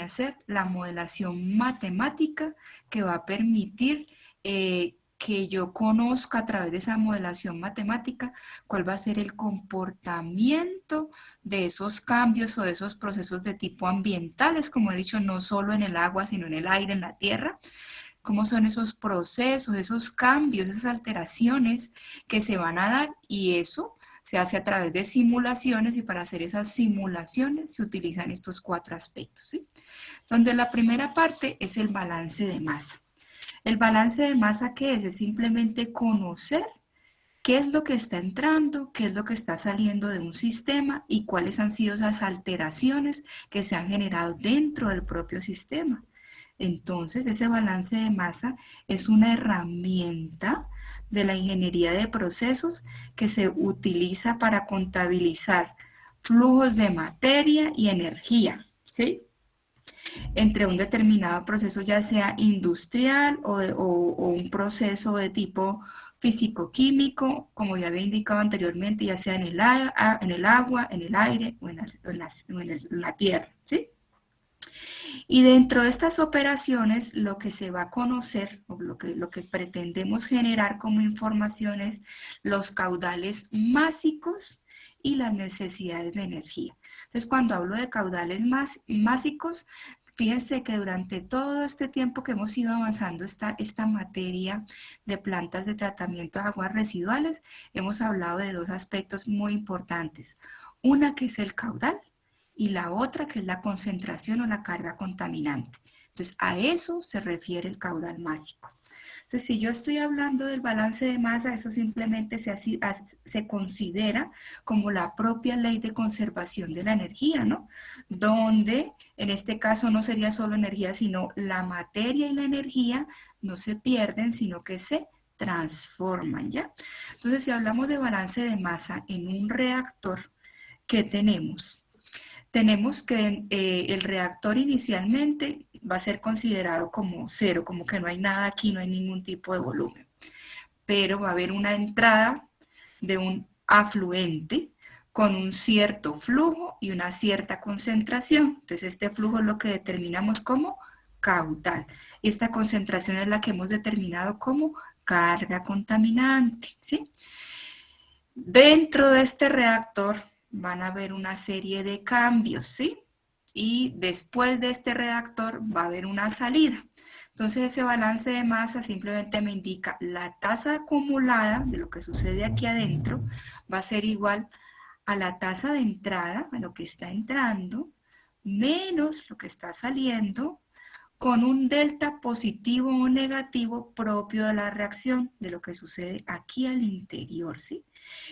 a hacer la modelación matemática que va a permitir que yo conozca a través de esa modelación matemática cuál va a ser el comportamiento de esos cambios o de esos procesos de tipo ambientales, como he dicho, no solo en el agua, sino en el aire, en la tierra, cómo son esos procesos, esos cambios, esas alteraciones que se van a dar, y eso se hace a través de simulaciones, y para hacer esas simulaciones se utilizan estos cuatro aspectos, ¿sí? Donde la primera parte es el balance de masa. El balance de masa, ¿qué es? Es simplemente conocer qué es lo que está entrando, qué es lo que está saliendo de un sistema y cuáles han sido esas alteraciones que se han generado dentro del propio sistema. Entonces, ese balance de masa es una herramienta de la ingeniería de procesos que se utiliza para contabilizar flujos de materia y energía, ¿sí? Entre un determinado proceso, ya sea industrial o un proceso de tipo físico-químico, como ya había indicado anteriormente, ya sea en en el agua, en el aire o en la tierra, ¿sí? Y dentro de estas operaciones, lo que se va a conocer, o lo que pretendemos generar como información es los caudales másicos y las necesidades de energía. Entonces, cuando hablo de caudales másicos, fíjense que durante todo este tiempo que hemos ido avanzando esta materia de plantas de tratamiento de aguas residuales, hemos hablado de dos aspectos muy importantes. Una que es el caudal, y la otra que es la concentración o la carga contaminante. Entonces, a eso se refiere el caudal másico. Entonces, si yo estoy hablando del balance de masa, eso simplemente se considera como la propia ley de conservación de la energía, ¿no? Donde, en este caso, no sería solo energía, sino la materia y la energía no se pierden, sino que se transforman, ¿ya? Entonces, si hablamos de balance de masa en un reactor, ¿qué tenemos? Tenemos que el reactor inicialmente va a ser considerado como cero, como que no hay nada aquí, no hay ningún tipo de volumen. Pero va a haber una entrada de un afluente con un cierto flujo y una cierta concentración. Entonces este flujo es lo que determinamos como caudal. Y esta concentración es la que hemos determinado como carga contaminante, ¿sí? Dentro de este reactor van a haber una serie de cambios, ¿sí? Y después de este reactor va a haber una salida. Entonces ese balance de masa simplemente me indica la tasa acumulada de lo que sucede aquí adentro va a ser igual a la tasa de entrada, a lo que está entrando, menos lo que está saliendo, con un delta positivo o negativo propio de la reacción, de lo que sucede aquí al interior, ¿sí?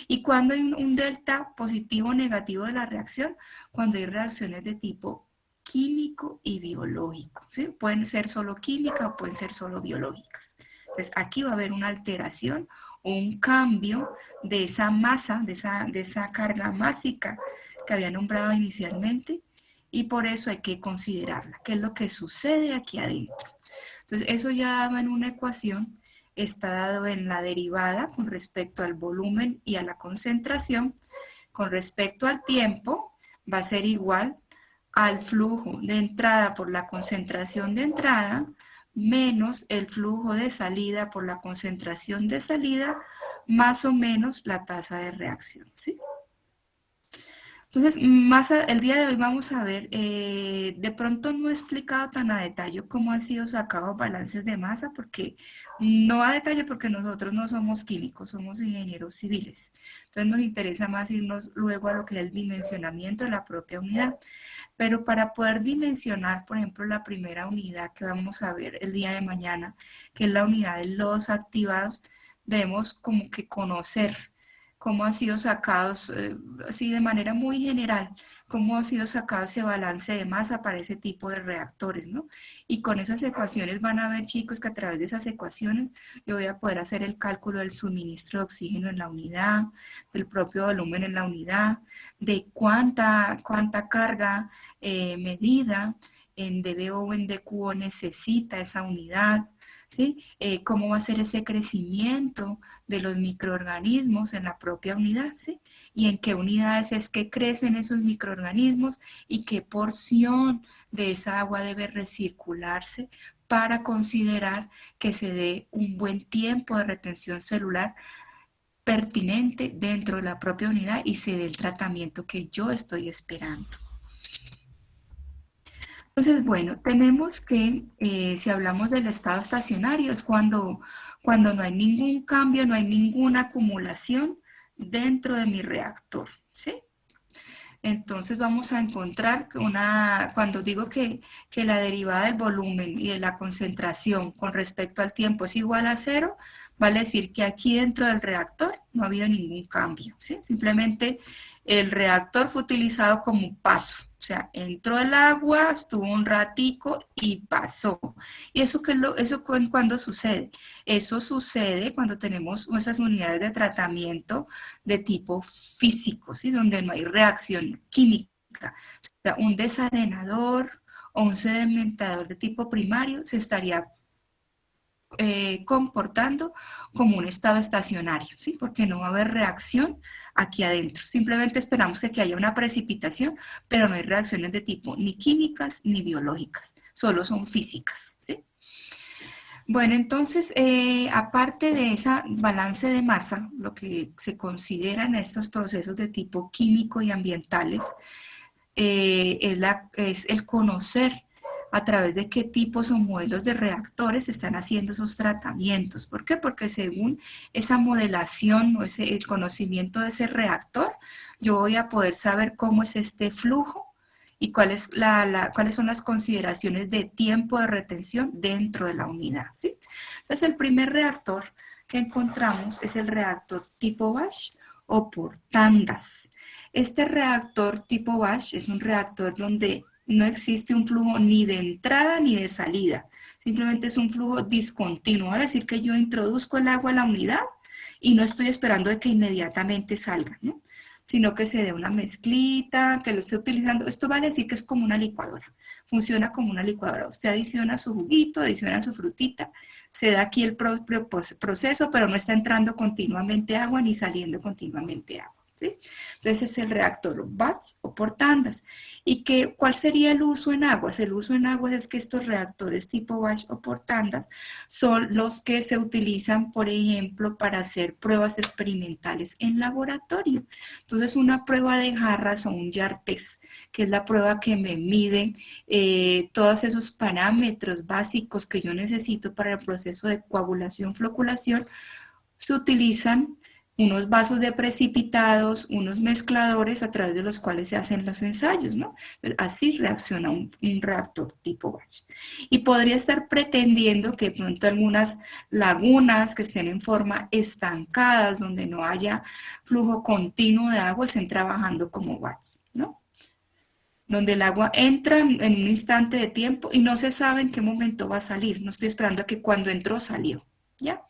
Y cuando hay un delta positivo o negativo de la reacción, cuando hay reacciones de tipo químico y biológico, ¿sí? Pueden ser solo químicas o pueden ser solo biológicas. Entonces aquí va a haber una alteración o un cambio de esa masa, de esa carga másica que había nombrado inicialmente, y por eso hay que considerarla, qué es lo que sucede aquí adentro. Entonces eso ya daba en una ecuación, está dado en la derivada con respecto al volumen y a la concentración. Con respecto al tiempo, va a ser igual al flujo de entrada por la concentración de entrada menos el flujo de salida por la concentración de salida, más o menos la tasa de reacción, ¿sí? Entonces, el día de hoy vamos a ver, de pronto no he explicado tan a detalle cómo han sido sacados balances de masa, porque no a detalle porque nosotros no somos químicos, somos ingenieros civiles. Entonces nos interesa más irnos luego a lo que es el dimensionamiento de la propia unidad. Pero para poder dimensionar, por ejemplo, la primera unidad que vamos a ver el día de mañana, que es la unidad de lodos activados, debemos como que conocer cómo han sido sacados, así de manera muy general, cómo ha sido sacado ese balance de masa para ese tipo de reactores, ¿no? Y con esas ecuaciones van a ver, chicos, que a través de esas ecuaciones yo voy a poder hacer el cálculo del suministro de oxígeno en la unidad, del propio volumen en la unidad, de cuánta carga medida en DBO o en DQO necesita esa unidad, ¿sí? Cómo va a ser ese crecimiento de los microorganismos en la propia unidad, ¿sí? Y en qué unidades es que crecen esos microorganismos y qué porción de esa agua debe recircularse para considerar que se dé un buen tiempo de retención celular pertinente dentro de la propia unidad y se dé el tratamiento que yo estoy esperando. Entonces, bueno, tenemos que, si hablamos del estado estacionario, es cuando no hay ningún cambio, no hay ninguna acumulación dentro de mi reactor, ¿sí? Entonces vamos a encontrar cuando digo que la derivada del volumen y de la concentración con respecto al tiempo es igual a cero, vale decir que aquí dentro del reactor no ha habido ningún cambio, ¿sí? Simplemente el reactor fue utilizado como un paso, o sea, entró el agua, estuvo un ratico y pasó. ¿Y eso cuándo sucede? Eso sucede cuando tenemos esas unidades de tratamiento de tipo físico, ¿sí? Donde no hay reacción química. O sea, un desarenador o un sedimentador de tipo primario se estaría comportando como un estado estacionario, ¿sí? Porque no va a haber reacción aquí adentro. Simplemente esperamos que aquí haya una precipitación, pero no hay reacciones de tipo ni químicas ni biológicas, solo son físicas, ¿sí? Bueno, entonces, aparte de ese balance de masa, lo que se considera en estos procesos de tipo químico y ambientales es el conocer a través de qué tipos o modelos de reactores se están haciendo esos tratamientos. ¿Por qué? Porque según esa modelación o el conocimiento de ese reactor, yo voy a poder saber cómo es este flujo y cuáles son las consideraciones de tiempo de retención dentro de la unidad, ¿sí? Entonces, el primer reactor que encontramos es el reactor tipo batch o por tandas. Este reactor tipo batch es un reactor donde no existe un flujo ni de entrada ni de salida, simplemente es un flujo discontinuo, es decir, que yo introduzco el agua a la unidad y no estoy esperando de que inmediatamente salga, ¿no? Sino que se dé una mezclita, que lo esté utilizando. Esto vale decir que es como una licuadora, funciona como una licuadora. Usted adiciona su juguito, adiciona su frutita, se da aquí el proceso, pero no está entrando continuamente agua ni saliendo continuamente agua. ¿Sí? Entonces es el reactor batch o por tandas. ¿Y cuál sería el uso en aguas? El uso en aguas es que estos reactores tipo batch o por tandas son los que se utilizan, por ejemplo, para hacer pruebas experimentales en laboratorio. Entonces una prueba de jarras o un jar test, que es la prueba que me mide todos esos parámetros básicos que yo necesito para el proceso de coagulación, floculación, se utilizan unos vasos de precipitados, unos mezcladores a través de los cuales se hacen los ensayos, ¿no? Así reacciona un reactor tipo batch. Y podría estar pretendiendo que de pronto algunas lagunas que estén en forma estancadas, donde no haya flujo continuo de agua, estén trabajando como batch, ¿no? Donde el agua entra en un instante de tiempo y no se sabe en qué momento va a salir. No estoy esperando a que cuando entró salió, ¿ya?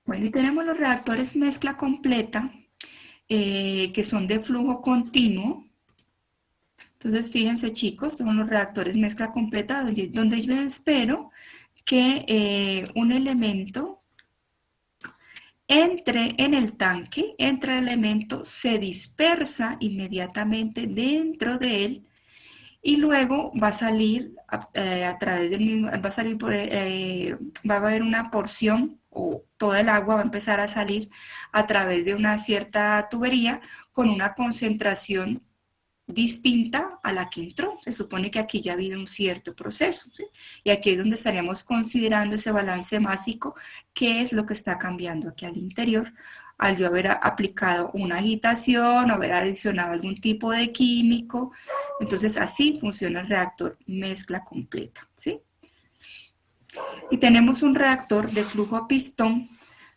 Bueno, y tenemos los reactores mezcla completa, que son de flujo continuo. Entonces, fíjense chicos, son los reactores mezcla completa donde yo espero que un elemento entre en el tanque, entra el elemento, se dispersa inmediatamente dentro de él y luego va a salir a través del mismo, va a salir va a haber una porción o toda el agua va a empezar a salir a través de una cierta tubería con una concentración distinta a la que entró. Se supone que aquí ya ha habido un cierto proceso, ¿sí? Y aquí es donde estaríamos considerando ese balance másico, qué es lo que está cambiando aquí al interior, al yo haber aplicado una agitación, haber adicionado algún tipo de químico. Entonces así funciona el reactor mezcla completa, ¿sí? Y tenemos un reactor de flujo a pistón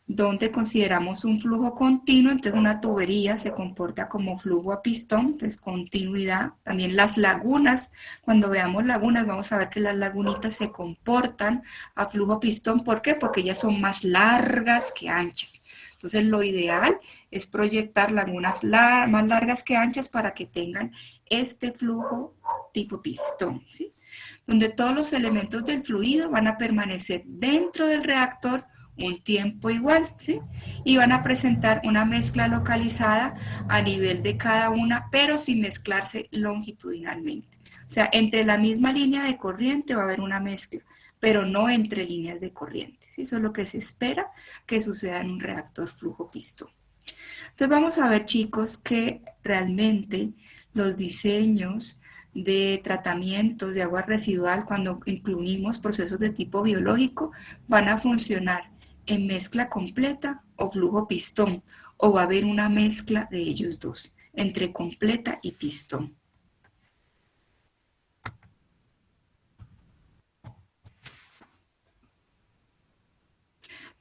donde consideramos un flujo continuo, entonces una tubería se comporta como flujo a pistón, entonces continuidad. También las lagunas, cuando veamos lagunas vamos a ver que las lagunitas se comportan a flujo a pistón, ¿por qué? Porque ellas son más largas que anchas. Entonces, lo ideal es proyectar lagunas más largas que anchas para que tengan este flujo tipo pistón, ¿sí? Donde todos los elementos del fluido van a permanecer dentro del reactor un tiempo igual, ¿sí? Y van a presentar una mezcla localizada a nivel de cada una, pero sin mezclarse longitudinalmente. O sea, entre la misma línea de corriente va a haber una mezcla, pero no entre líneas de corriente, ¿sí? Eso es lo que se espera que suceda en un reactor flujo pistón. Entonces vamos a ver, chicos, que realmente los diseños de tratamientos de agua residual, cuando incluimos procesos de tipo biológico, van a funcionar en mezcla completa o flujo pistón, o va a haber una mezcla de ellos dos, entre completa y pistón.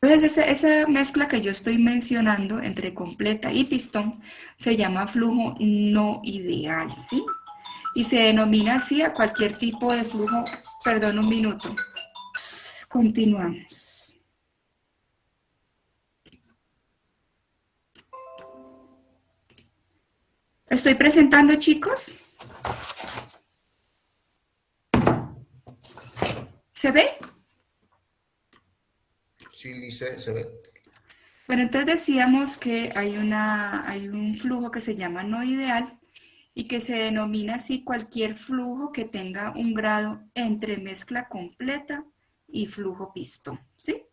Entonces, esa mezcla que yo estoy mencionando entre completa y pistón se llama flujo no ideal, ¿sí? Y se denomina así a cualquier tipo de flujo. Perdón, un minuto. Continuamos. ¿Estoy presentando, chicos? ¿Se ve? Sí, Lice, se ve. Bueno, entonces decíamos que hay un flujo que se llama no ideal y que se denomina así cualquier flujo que tenga un grado entre mezcla completa y flujo pistón, ¿sí?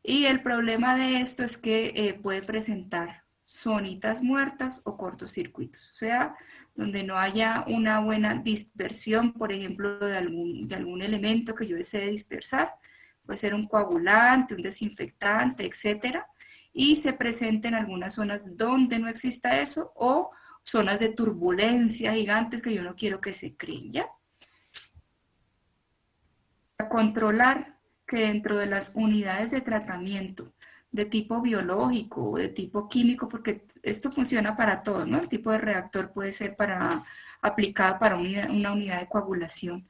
Y el problema de esto es que puede presentar zonitas muertas o cortocircuitos, o sea, donde no haya una buena dispersión, por ejemplo, de algún elemento que yo desee dispersar, puede ser un coagulante, un desinfectante, etcétera, y se presenta en algunas zonas donde no exista eso o zonas de turbulencia gigantes que yo no quiero que se creen, ¿ya? A controlar que dentro de las unidades de tratamiento de tipo biológico o de tipo químico, porque esto funciona para todos, ¿no? El tipo de reactor puede ser aplicado para una unidad de coagulación.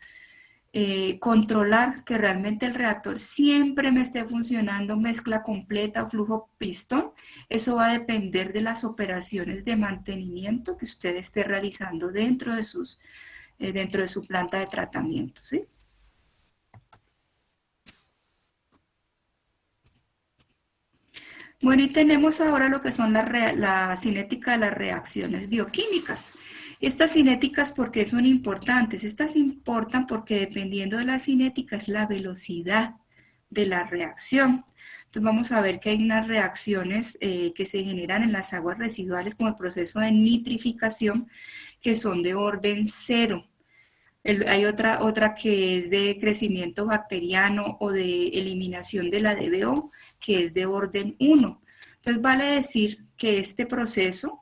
Controlar que realmente el reactor siempre me esté funcionando mezcla completa o flujo pistón, eso va a depender de las operaciones de mantenimiento que usted esté realizando dentro de su planta de tratamiento, ¿sí? Bueno, y tenemos ahora lo que son la cinética de las reacciones bioquímicas. Estas cinéticas, ¿por qué son importantes? Estas importan porque dependiendo de la cinética es la velocidad de la reacción. Entonces vamos a ver que hay unas reacciones que se generan en las aguas residuales como el proceso de nitrificación que son de orden cero. Hay otra que es de crecimiento bacteriano o de eliminación de la DBO, que es de orden uno. Entonces vale decir que este proceso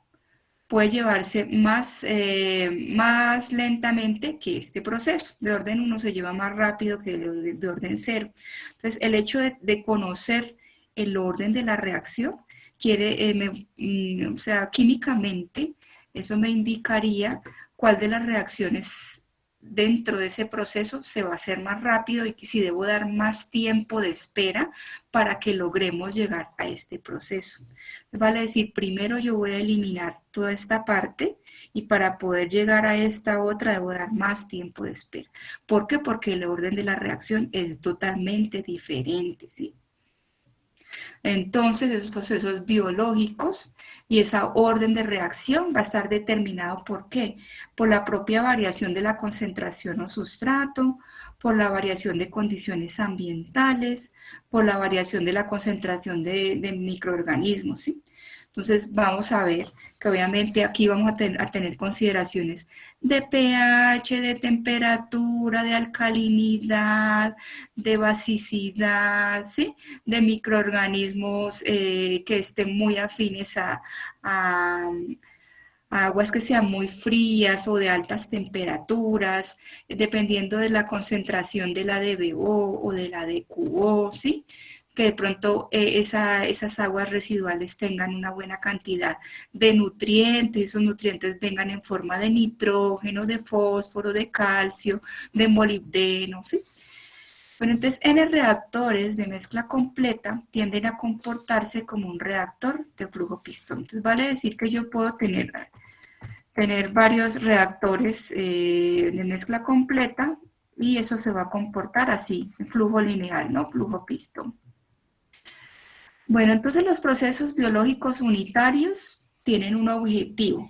puede llevarse más lentamente que este proceso. De orden uno se lleva más rápido que de orden cero. Entonces el hecho de conocer el orden de la reacción o sea, químicamente, eso me indicaría cuál de las reacciones dentro de ese proceso se va a hacer más rápido y si debo dar más tiempo de espera para que logremos llegar a este proceso. Vale decir, primero yo voy a eliminar toda esta parte y para poder llegar a esta otra debo dar más tiempo de espera. ¿Por qué? Porque el orden de la reacción es totalmente diferente, ¿sí? Entonces, esos procesos biológicos y esa orden de reacción va a estar determinado ¿por qué? Por la propia variación de la concentración o sustrato, por la variación de condiciones ambientales, por la variación de la concentración de microorganismos, ¿sí? Entonces, vamos a ver que obviamente aquí vamos a tener consideraciones de pH, de temperatura, de alcalinidad, de basicidad, ¿sí? De microorganismos que estén muy afines a, a aguas que sean muy frías o de altas temperaturas, dependiendo de la concentración de la DBO o de la DQO, ¿sí? Que de pronto esas aguas residuales tengan una buena cantidad de nutrientes, esos nutrientes vengan en forma de nitrógeno, de fósforo, de calcio, de molibdeno, ¿sí? Bueno, entonces N reactores de mezcla completa tienden a comportarse como un reactor de flujo pistón. Entonces vale decir que yo puedo tener varios reactores de mezcla completa y eso se va a comportar así, en flujo lineal, ¿no? Flujo pistón. Bueno, entonces los procesos biológicos unitarios tienen un objetivo.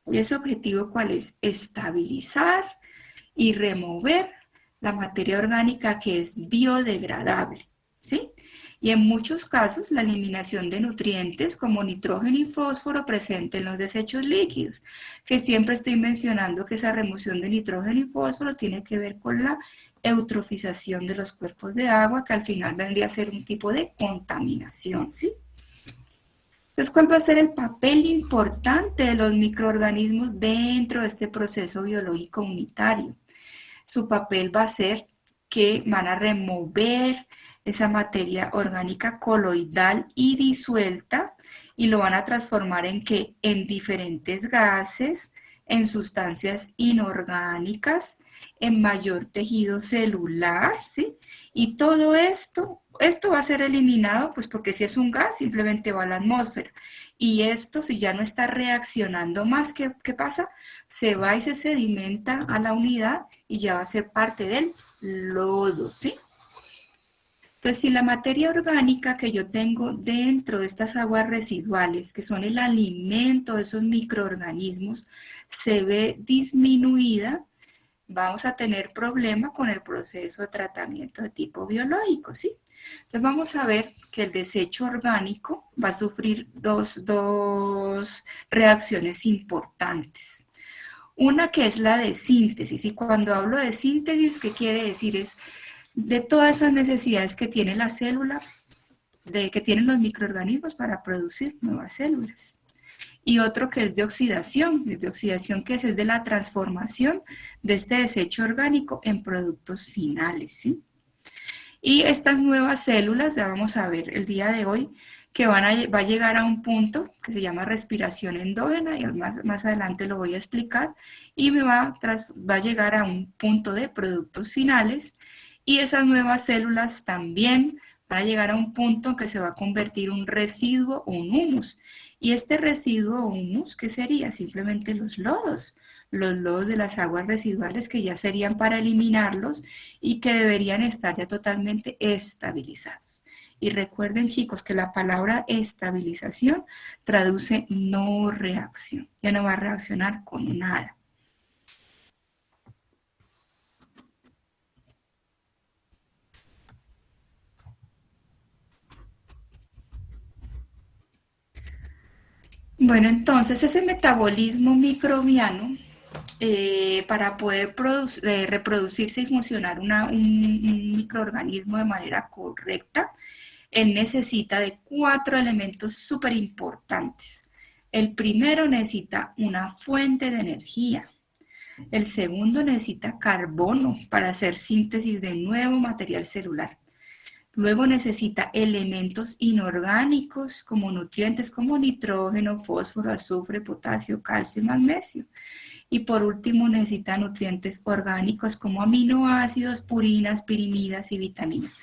¿Y ese objetivo cuál es? Estabilizar y remover la materia orgánica que es biodegradable, ¿sí? Y en muchos casos la eliminación de nutrientes como nitrógeno y fósforo presente en los desechos líquidos, que siempre estoy mencionando que esa remoción de nitrógeno y fósforo tiene que ver con la eutrofización de los cuerpos de agua, que al final vendría a ser un tipo de contaminación, ¿sí? Entonces, ¿cuál va a ser el papel importante de los microorganismos dentro de este proceso biológico unitario? Su papel va a ser que van a remover esa materia orgánica coloidal y disuelta y lo van a transformar en ¿qué? En diferentes gases, en sustancias inorgánicas, en mayor tejido celular, ¿sí? Y todo esto va a ser eliminado, pues porque si es un gas, simplemente va a la atmósfera. Y esto, si ya no está reaccionando más, ¿qué pasa? Se va y se sedimenta a la unidad y ya va a ser parte del lodo, ¿sí? Entonces, si la materia orgánica que yo tengo dentro de estas aguas residuales, que son el alimento de esos microorganismos, se ve disminuida, vamos a tener problema con el proceso de tratamiento de tipo biológico, ¿sí? Entonces vamos a ver que el desecho orgánico va a sufrir dos reacciones importantes. Una que es la de síntesis, y cuando hablo de síntesis, ¿qué quiere decir? Es de todas esas necesidades que tiene la célula, que tienen los microorganismos para producir nuevas células. Y otro que es de oxidación que es de la transformación de este desecho orgánico en productos finales, ¿sí? Y estas nuevas células, ya vamos a ver el día de hoy, que va a llegar a un punto que se llama respiración endógena, y más adelante lo voy a explicar, y va a llegar a un punto de productos finales, y esas nuevas células también van a llegar a un punto que se va a convertir un residuo o un humus. Y este residuo o humus, ¿qué sería? Simplemente los lodos de las aguas residuales que ya serían para eliminarlos y que deberían estar ya totalmente estabilizados. Y recuerden, chicos, que la palabra estabilización traduce no reacción. Ya no va a reaccionar con nada. Bueno, entonces ese metabolismo microbiano, para poder reproducirse y funcionar un microorganismo de manera correcta, él necesita de 4 elementos súper importantes. El primero necesita una fuente de energía. El segundo necesita carbono para hacer síntesis de nuevo material celular. Luego necesita elementos inorgánicos como nutrientes como nitrógeno, fósforo, azufre, potasio, calcio y magnesio. Y por último necesita nutrientes orgánicos como aminoácidos, purinas, pirimidas y vitaminas.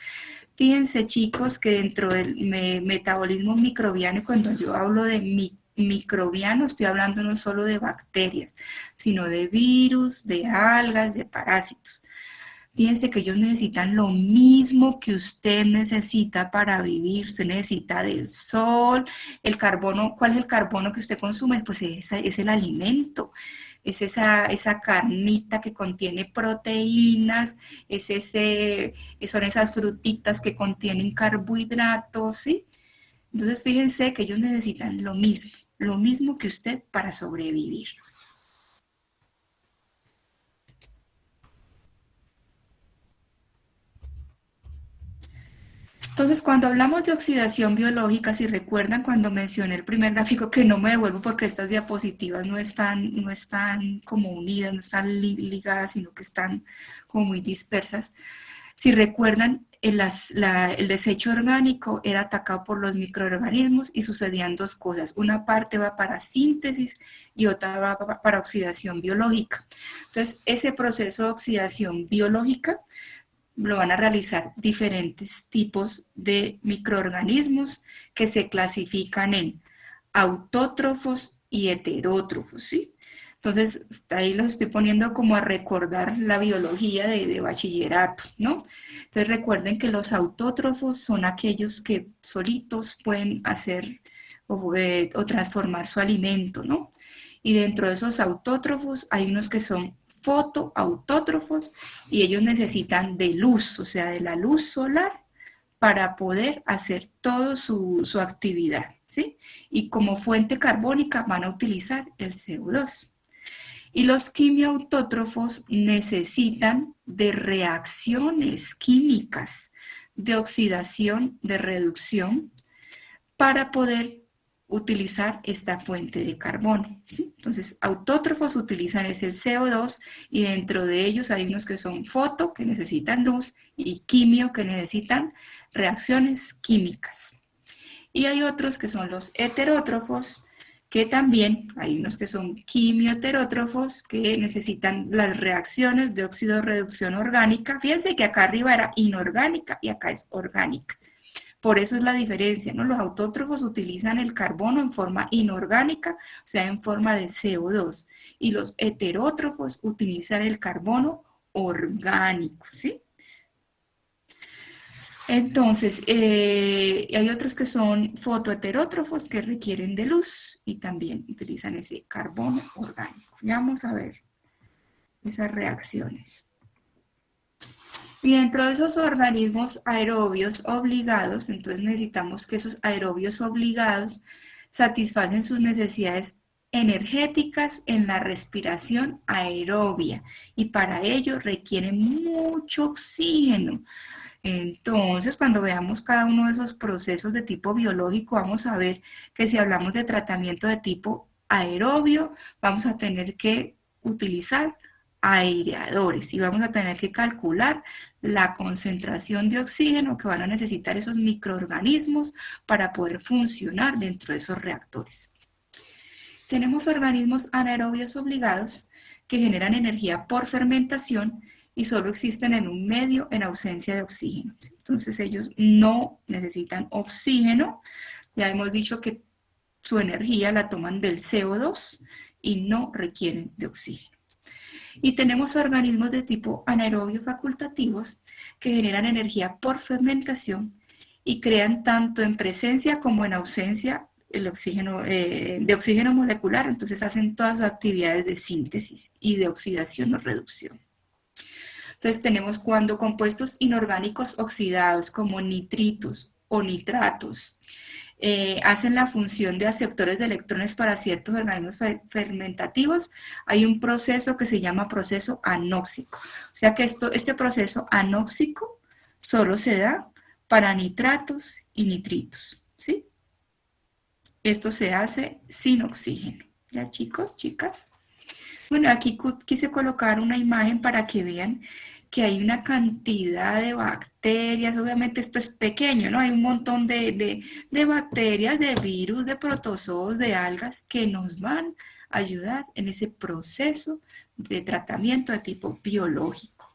Fíjense, chicos, que dentro del metabolismo microbiano, cuando yo hablo de microbiano, estoy hablando no solo de bacterias, sino de virus, de algas, de parásitos. Fíjense que ellos necesitan lo mismo que usted necesita para vivir. Usted necesita del sol, el carbono. ¿Cuál es el carbono que usted consume? Pues es el alimento. Es esa carnita que contiene proteínas, son esas frutitas que contienen carbohidratos, ¿sí? Entonces fíjense que ellos necesitan lo mismo que usted para sobrevivir. Entonces, cuando hablamos de oxidación biológica, si recuerdan cuando mencioné el primer gráfico, que no me devuelvo porque estas diapositivas no están como unidas, no están ligadas, sino que están como muy dispersas. Si recuerdan, el desecho orgánico era atacado por los microorganismos y sucedían dos cosas. Una parte va para síntesis y otra va para oxidación biológica. Entonces, ese proceso de oxidación biológica lo van a realizar diferentes tipos de microorganismos que se clasifican en autótrofos y heterótrofos, ¿sí? Entonces, ahí los estoy poniendo como a recordar la biología de bachillerato, ¿no? Entonces, recuerden que los autótrofos son aquellos que solitos pueden hacer o transformar su alimento, ¿no? Y dentro de esos autótrofos hay unos que son fotoautótrofos y ellos necesitan de luz, o sea, de la luz solar para poder hacer toda su actividad, ¿sí? Y como fuente carbónica van a utilizar el CO2. Y los quimiautótrofos necesitan de reacciones químicas de oxidación, de reducción, para poder utilizar esta fuente de carbono, ¿sí? Entonces, autótrofos utilizan es el CO2 y dentro de ellos hay unos que son foto, que necesitan luz, y quimio, que necesitan reacciones químicas. Y hay otros que son los heterótrofos, que también hay unos que son quimioterótrofos, que necesitan las reacciones de óxido de reducción orgánica. Fíjense que acá arriba era inorgánica y acá es orgánica. Por eso es la diferencia, ¿no? Los autótrofos utilizan el carbono en forma inorgánica, o sea, en forma de CO2, y los heterótrofos utilizan el carbono orgánico, ¿sí? Entonces, hay otros que son fotoheterótrofos que requieren de luz y también utilizan ese carbono orgánico. Y vamos a ver esas reacciones. Y dentro de esos organismos aerobios obligados, entonces necesitamos que esos aerobios obligados satisfacen sus necesidades energéticas en la respiración aerobia y para ello requieren mucho oxígeno. Entonces, cuando veamos cada uno de esos procesos de tipo biológico, vamos a ver que si hablamos de tratamiento de tipo aerobio, vamos a tener que utilizar aireadores y vamos a tener que calcular la concentración de oxígeno que van a necesitar esos microorganismos para poder funcionar dentro de esos reactores. Tenemos organismos anaerobios obligados que generan energía por fermentación y solo existen en un medio en ausencia de oxígeno. Entonces ellos no necesitan oxígeno. Ya hemos dicho que su energía la toman del CO2 y no requieren de oxígeno. Y tenemos organismos de tipo anaerobio facultativos que generan energía por fermentación y crean tanto en presencia como en ausencia el oxígeno, de oxígeno molecular, entonces hacen todas sus actividades de síntesis y de oxidación o reducción. Entonces tenemos cuando compuestos inorgánicos oxidados como nitritos o nitratos hacen la función de aceptores de electrones para ciertos organismos fermentativos, hay un proceso que se llama proceso anóxico. O sea que este proceso anóxico solo se da para nitratos y nitritos, ¿sí? Esto se hace sin oxígeno. ¿Ya, chicos, chicas? Bueno, aquí quise colocar una imagen para que vean que hay una cantidad de bacterias, obviamente esto es pequeño, ¿no? Hay un montón de bacterias, de virus, de protozoos, de algas que nos van a ayudar en ese proceso de tratamiento de tipo biológico.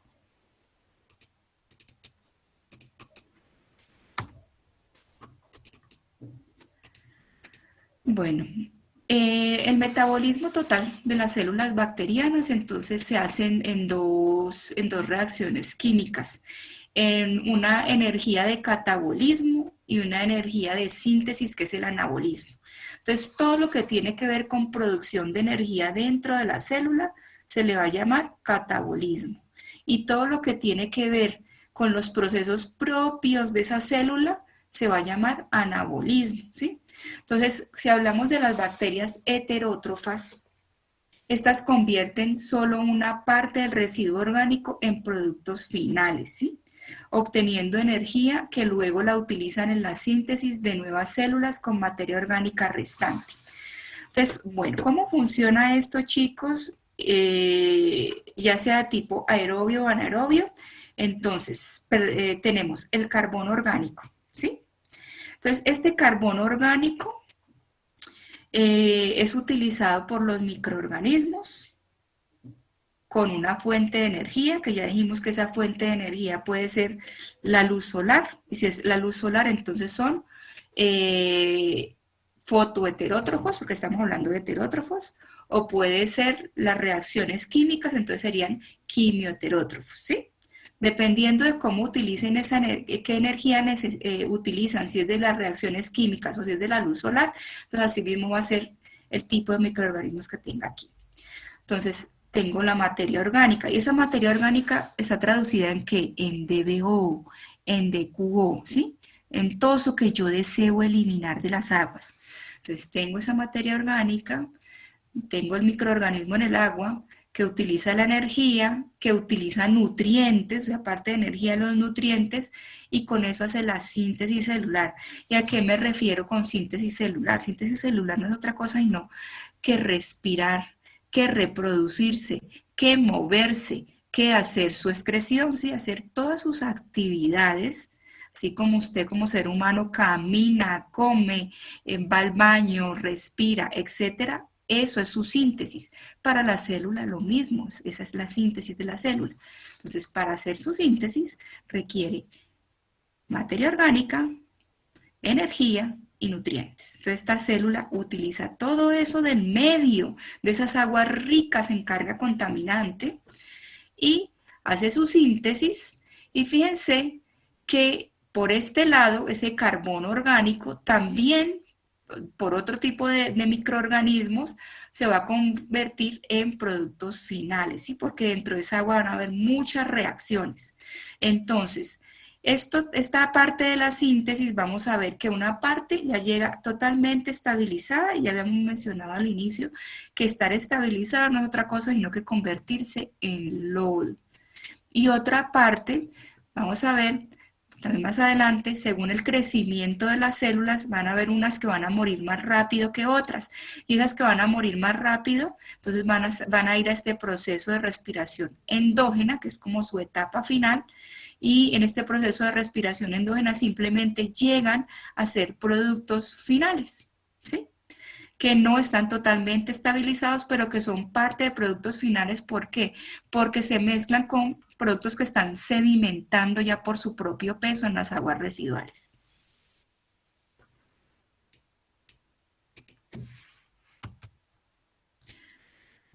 Bueno, el metabolismo total de las células bacterianas entonces se hacen en dos reacciones químicas, en una energía de catabolismo y una energía de síntesis que es el anabolismo. Entonces todo lo que tiene que ver con producción de energía dentro de la célula se le va a llamar catabolismo y todo lo que tiene que ver con los procesos propios de esa célula se va a llamar anabolismo, ¿sí? Entonces, si hablamos de las bacterias heterótrofas, estas convierten solo una parte del residuo orgánico en productos finales, ¿sí? Obteniendo energía que luego la utilizan en la síntesis de nuevas células con materia orgánica restante. Entonces, bueno, ¿cómo funciona esto, chicos? Ya sea tipo aerobio o anaerobio. Entonces, tenemos el carbono orgánico, ¿sí? Entonces, este carbono orgánico es utilizado por los microorganismos con una fuente de energía, que ya dijimos que esa fuente de energía puede ser la luz solar, y si es la luz solar, entonces son fotoheterótrofos, porque estamos hablando de heterótrofos, o puede ser las reacciones químicas, entonces serían quimioheterótrofos, ¿sí? Dependiendo de cómo utilicen qué energía utilizan, si es de las reacciones químicas o si es de la luz solar, entonces así mismo va a ser el tipo de microorganismos que tenga aquí. Entonces, tengo la materia orgánica, y esa materia orgánica está traducida en ¿qué? En DBO, en DQO, ¿sí? En todo eso que yo deseo eliminar de las aguas. Entonces, tengo esa materia orgánica, tengo el microorganismo en el agua, que utiliza la energía, que utiliza nutrientes, aparte de energía, los nutrientes, y con eso hace la síntesis celular. ¿Y a qué me refiero con síntesis celular? Síntesis celular no es otra cosa sino que respirar, que reproducirse, que moverse, que hacer su excreción, ¿sí? Hacer todas sus actividades, así como usted como ser humano camina, come, va al baño, respira, etcétera. Eso es su síntesis. Para la célula lo mismo, esa es la síntesis de la célula. Entonces, para hacer su síntesis requiere materia orgánica, energía y nutrientes. Entonces, esta célula utiliza todo eso del medio, de esas aguas ricas en carga contaminante, y hace su síntesis. Y fíjense que por este lado, ese carbono orgánico también, por otro tipo de microorganismos, se va a convertir en productos finales, ¿sí? Porque dentro de esa agua van a haber muchas reacciones. Entonces, esta parte de la síntesis, vamos a ver que una parte ya llega totalmente estabilizada, y ya habíamos mencionado al inicio que estar estabilizada no es otra cosa sino que convertirse en lodo. Y otra parte, vamos a ver también más adelante, según el crecimiento de las células, van a haber unas que van a morir más rápido que otras. Y esas que van a morir más rápido, entonces van a ir a este proceso de respiración endógena, que es como su etapa final. Y en este proceso de respiración endógena simplemente llegan a ser productos finales, ¿sí? Que no están totalmente estabilizados, pero que son parte de productos finales. ¿Por qué? Porque se mezclan con productos que están sedimentando ya por su propio peso en las aguas residuales.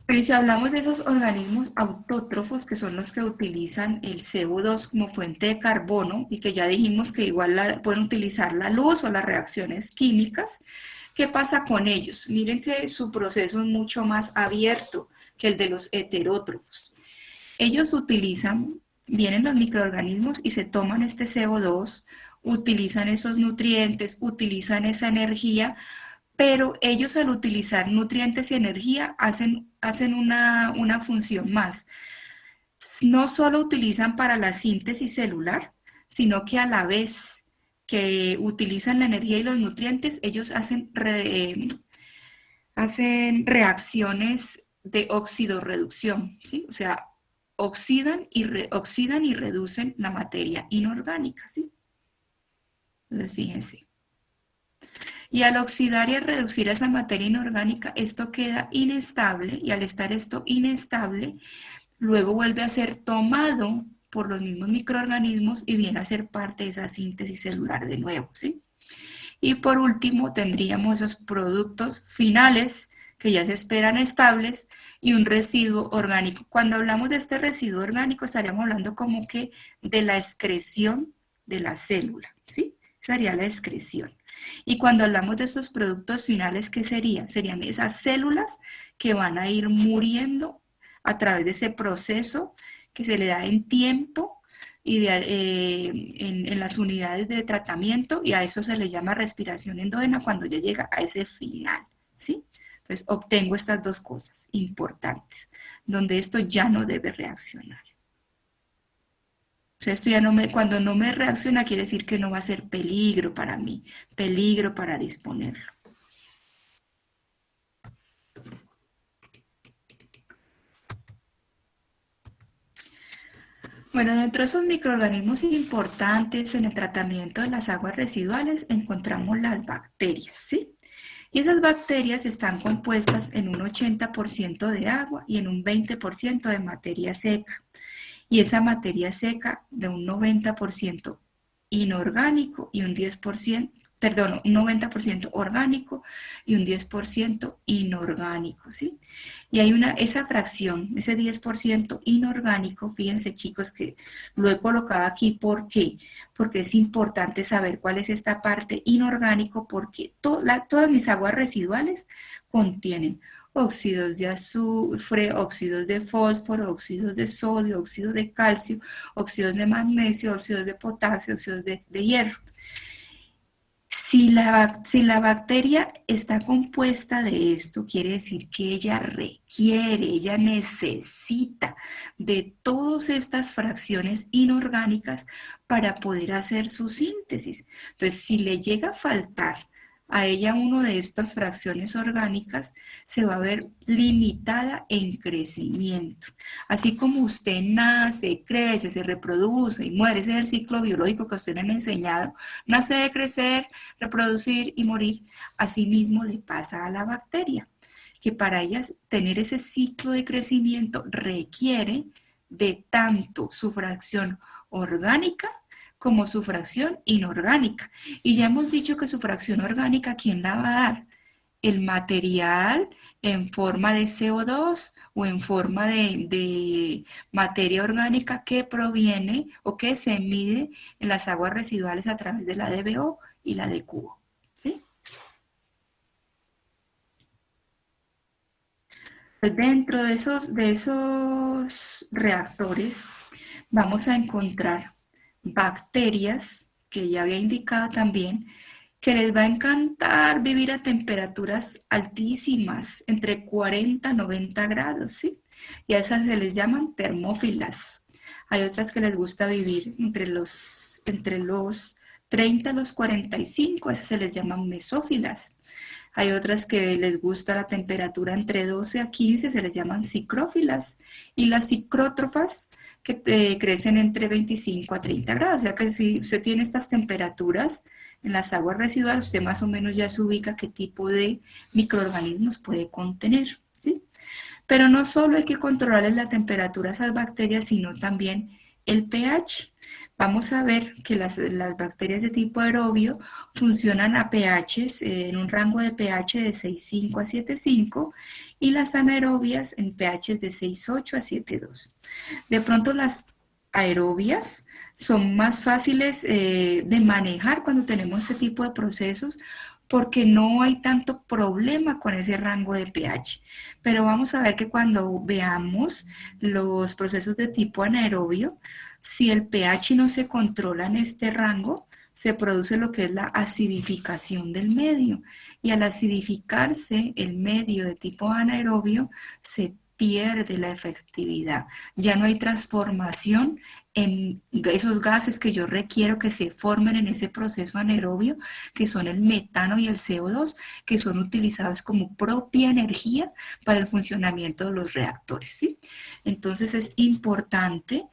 Pero si hablamos de esos organismos autótrofos, que son los que utilizan el CO2 como fuente de carbono, y que ya dijimos que igual pueden utilizar la luz o las reacciones químicas, ¿qué pasa con ellos? Miren que su proceso es mucho más abierto que el de los heterótrofos. Ellos utilizan, vienen los microorganismos y se toman este CO2, utilizan esos nutrientes, utilizan esa energía, pero ellos al utilizar nutrientes y energía hacen una función más. No solo utilizan para la síntesis celular, sino que a la vez que utilizan la energía y los nutrientes, ellos hacen reacciones de oxidorreducción, ¿sí? O sea, oxidan y reducen la materia inorgánica, ¿sí? Entonces, fíjense. Y al oxidar y reducir esa materia inorgánica, esto queda inestable, y al estar esto inestable, luego vuelve a ser tomado por los mismos microorganismos y viene a ser parte de esa síntesis celular de nuevo, ¿sí? Y por último, tendríamos esos productos finales que ya se esperan estables y un residuo orgánico. Cuando hablamos de este residuo orgánico, estaríamos hablando como que de la excreción de la célula, ¿sí? Sería la excreción. Y cuando hablamos de estos productos finales, ¿qué serían? Serían esas células que van a ir muriendo a través de ese proceso que se le da en tiempo y en las unidades de tratamiento, y a eso se le llama respiración endógena cuando ya llega a ese final, ¿sí? Entonces obtengo estas dos cosas importantes, donde esto ya no debe reaccionar. O sea, esto ya no cuando no me reacciona quiere decir que no va a ser peligro para mí, peligro para disponerlo. Bueno, dentro de esos microorganismos importantes en el tratamiento de las aguas residuales encontramos las bacterias, ¿sí? Y esas bacterias están compuestas en un 80% de agua y en un 20% de materia seca. Y esa materia seca de un 90% inorgánico y un 10%, perdón, un 90% orgánico y un 10% inorgánico, ¿sí? Y hay esa fracción, ese 10% inorgánico, fíjense chicos que lo he colocado aquí, ¿por qué? Porque es importante saber cuál es esta parte inorgánico, porque todas mis aguas residuales contienen óxidos de azufre, óxidos de fósforo, óxidos de sodio, óxidos de calcio, óxidos de magnesio, óxidos de potasio, óxidos de hierro. Si la bacteria está compuesta de esto, quiere decir que ella requiere, ella necesita de todas estas fracciones inorgánicas para poder hacer su síntesis. Entonces, si le llega a faltar a ella una de estas fracciones orgánicas, se va a ver limitada en crecimiento. Así como usted nace, crece, se reproduce y muere, ese es el ciclo biológico que a usted le han enseñado, nacer, crecer, reproducir y morir, asimismo le pasa a la bacteria, que para ellas tener ese ciclo de crecimiento requiere de tanto su fracción orgánica como su fracción inorgánica. Y ya hemos dicho que su fracción orgánica, ¿quién la va a dar? El material en forma de CO2 o en forma de materia orgánica que proviene o que se mide en las aguas residuales a través de la DBO y la de cubo. ¿Sí? Pues dentro de esos reactores vamos a encontrar bacterias, que ya había indicado también, que les va a encantar vivir a temperaturas altísimas, entre 40 y 90 grados, ¿sí? Y a esas se les llaman termófilas. Hay otras que les gusta vivir entre los 30 a los 45, esas se les llaman mesófilas. Hay otras que les gusta la temperatura entre 12 a 15, se les llaman cicrófilas. Y las cicrótrofas, que crecen entre 25 a 30 grados. O sea que si usted tiene estas temperaturas en las aguas residuales, usted más o menos ya se ubica qué tipo de microorganismos puede contener, ¿sí? Pero no solo hay que controlar la temperatura de esas bacterias, sino también el pH. Vamos a ver que las bacterias de tipo aerobio funcionan a pHs en un rango de pH de 6,5 a 7,5 y las anaerobias en pHs de 6,8 a 7,2. De pronto las aerobias son más fáciles de manejar cuando tenemos este tipo de procesos porque no hay tanto problema con ese rango de pH. Pero vamos a ver que cuando veamos los procesos de tipo anaerobio, si el pH no se controla en este rango, se produce lo que es la acidificación del medio. Y al acidificarse el medio de tipo anaerobio, se pierde la efectividad. Ya no hay transformación en esos gases que yo requiero que se formen en ese proceso anaerobio, que son el metano y el CO2, que son utilizados como propia energía para el funcionamiento de los reactores, ¿sí? Entonces es importante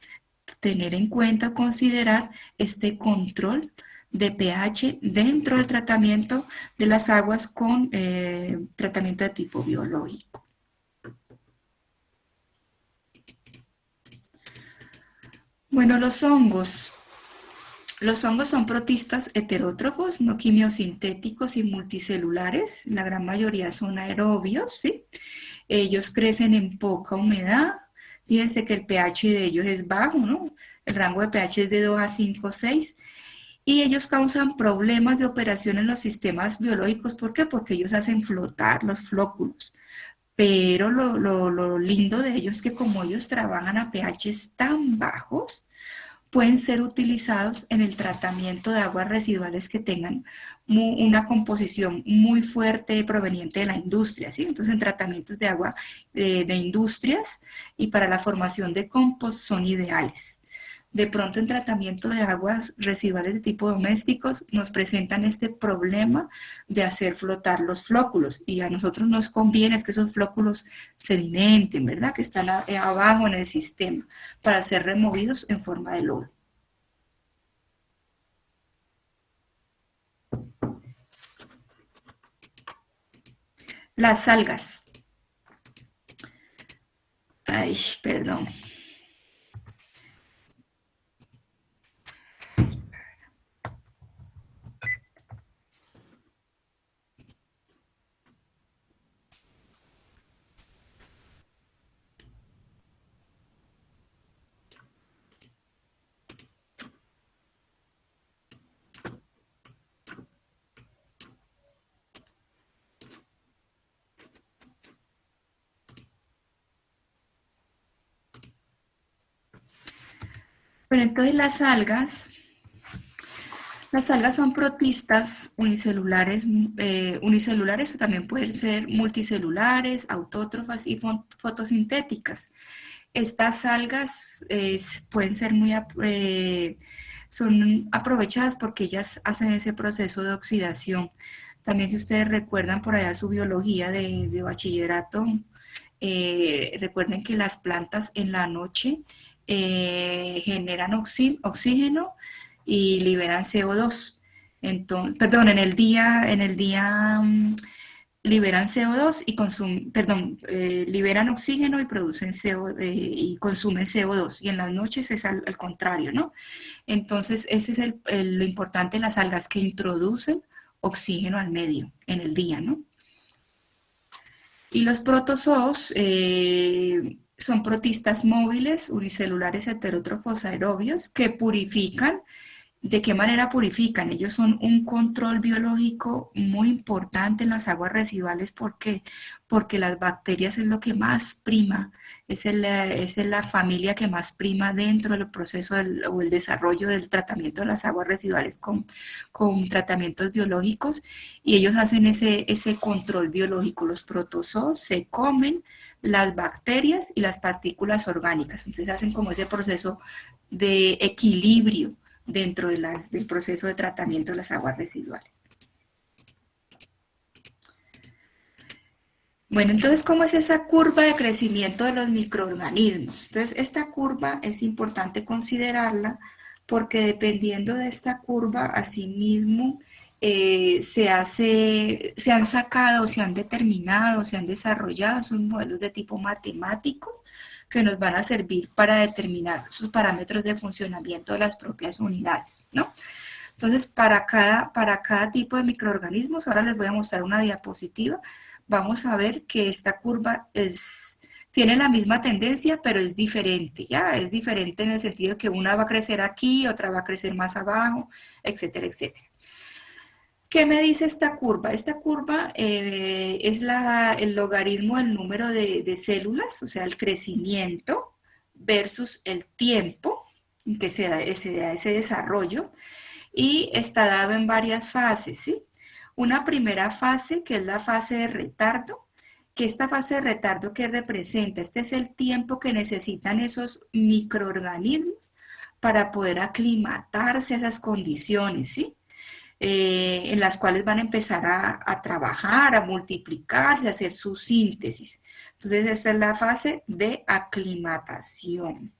tener en cuenta, considerar este control de pH dentro del tratamiento de las aguas con tratamiento de tipo biológico. Bueno, los hongos. Los hongos son protistas heterótrofos, no quimiosintéticos y multicelulares. La gran mayoría son aerobios, ¿sí? Ellos crecen en poca humedad. Fíjense que el pH de ellos es bajo, ¿no? El rango de pH es de 2 a 5, 6. Y ellos causan problemas de operación en los sistemas biológicos. ¿Por qué? Porque ellos hacen flotar los flóculos. Pero lo lindo de ellos es que como ellos trabajan a pHs tan bajos, pueden ser utilizados en el tratamiento de aguas residuales que tengan una composición muy fuerte proveniente de la industria, ¿sí? Entonces, en tratamientos de agua de industrias y para la formación de compost son ideales. De pronto, en tratamiento de aguas residuales de tipo domésticos, nos presentan este problema de hacer flotar los flóculos y a nosotros nos conviene es que esos flóculos sedimenten, ¿verdad? Que están abajo en el sistema para ser removidos en forma de lodo. Las algas. Ay, perdón. Pero entonces las algas son protistas unicelulares, unicelulares o también pueden ser multicelulares, autótrofas y fotosintéticas. Estas algas pueden ser son aprovechadas porque ellas hacen ese proceso de oxidación. También si ustedes recuerdan por allá su biología de bachillerato, recuerden que las plantas en la noche generan oxígeno y liberan CO2. Entonces, perdón, en el día liberan CO2 y liberan oxígeno y producen y consumen CO2. Y en las noches es al contrario, ¿no? Entonces, ese es lo importante de las algas, que introducen oxígeno al medio en el día, ¿no? Y los protozoos son protistas móviles, unicelulares heterótrofos aerobios, que purifican. ¿De qué manera purifican? Ellos son un control biológico muy importante en las aguas residuales. ¿Por qué? Porque las bacterias es lo que más prima, es la familia que más prima dentro del proceso o el desarrollo del tratamiento de las aguas residuales con tratamientos biológicos, y ellos hacen ese control biológico. Los protozoos se comen las bacterias y las partículas orgánicas, entonces hacen como ese proceso de equilibrio dentro del proceso de tratamiento de las aguas residuales. Bueno, entonces, ¿cómo es esa curva de crecimiento de los microorganismos? Entonces, esta curva es importante considerarla porque dependiendo de esta curva, asimismo, se han sacado, se han determinado, se han desarrollado esos modelos de tipo matemáticos que nos van a servir para determinar sus parámetros de funcionamiento de las propias unidades, ¿no? Entonces, para cada tipo de microorganismos, ahora les voy a mostrar una diapositiva. Vamos a ver que esta curva tiene la misma tendencia, pero es diferente, ¿ya? Es diferente en el sentido de que una va a crecer aquí, otra va a crecer más abajo, etcétera, etcétera. ¿Qué me dice esta curva? Esta curva es el logaritmo del número de células, o sea, el crecimiento versus el tiempo en que se da ese desarrollo, y está dado en varias fases, ¿sí? Una primera fase, que es la fase de retardo, que esta fase de retardo que representa, este es el tiempo que necesitan esos microorganismos para poder aclimatarse a esas condiciones, ¿sí? En las cuales van a empezar a trabajar, a multiplicarse, a hacer su síntesis. Entonces, esta es la fase de aclimatación.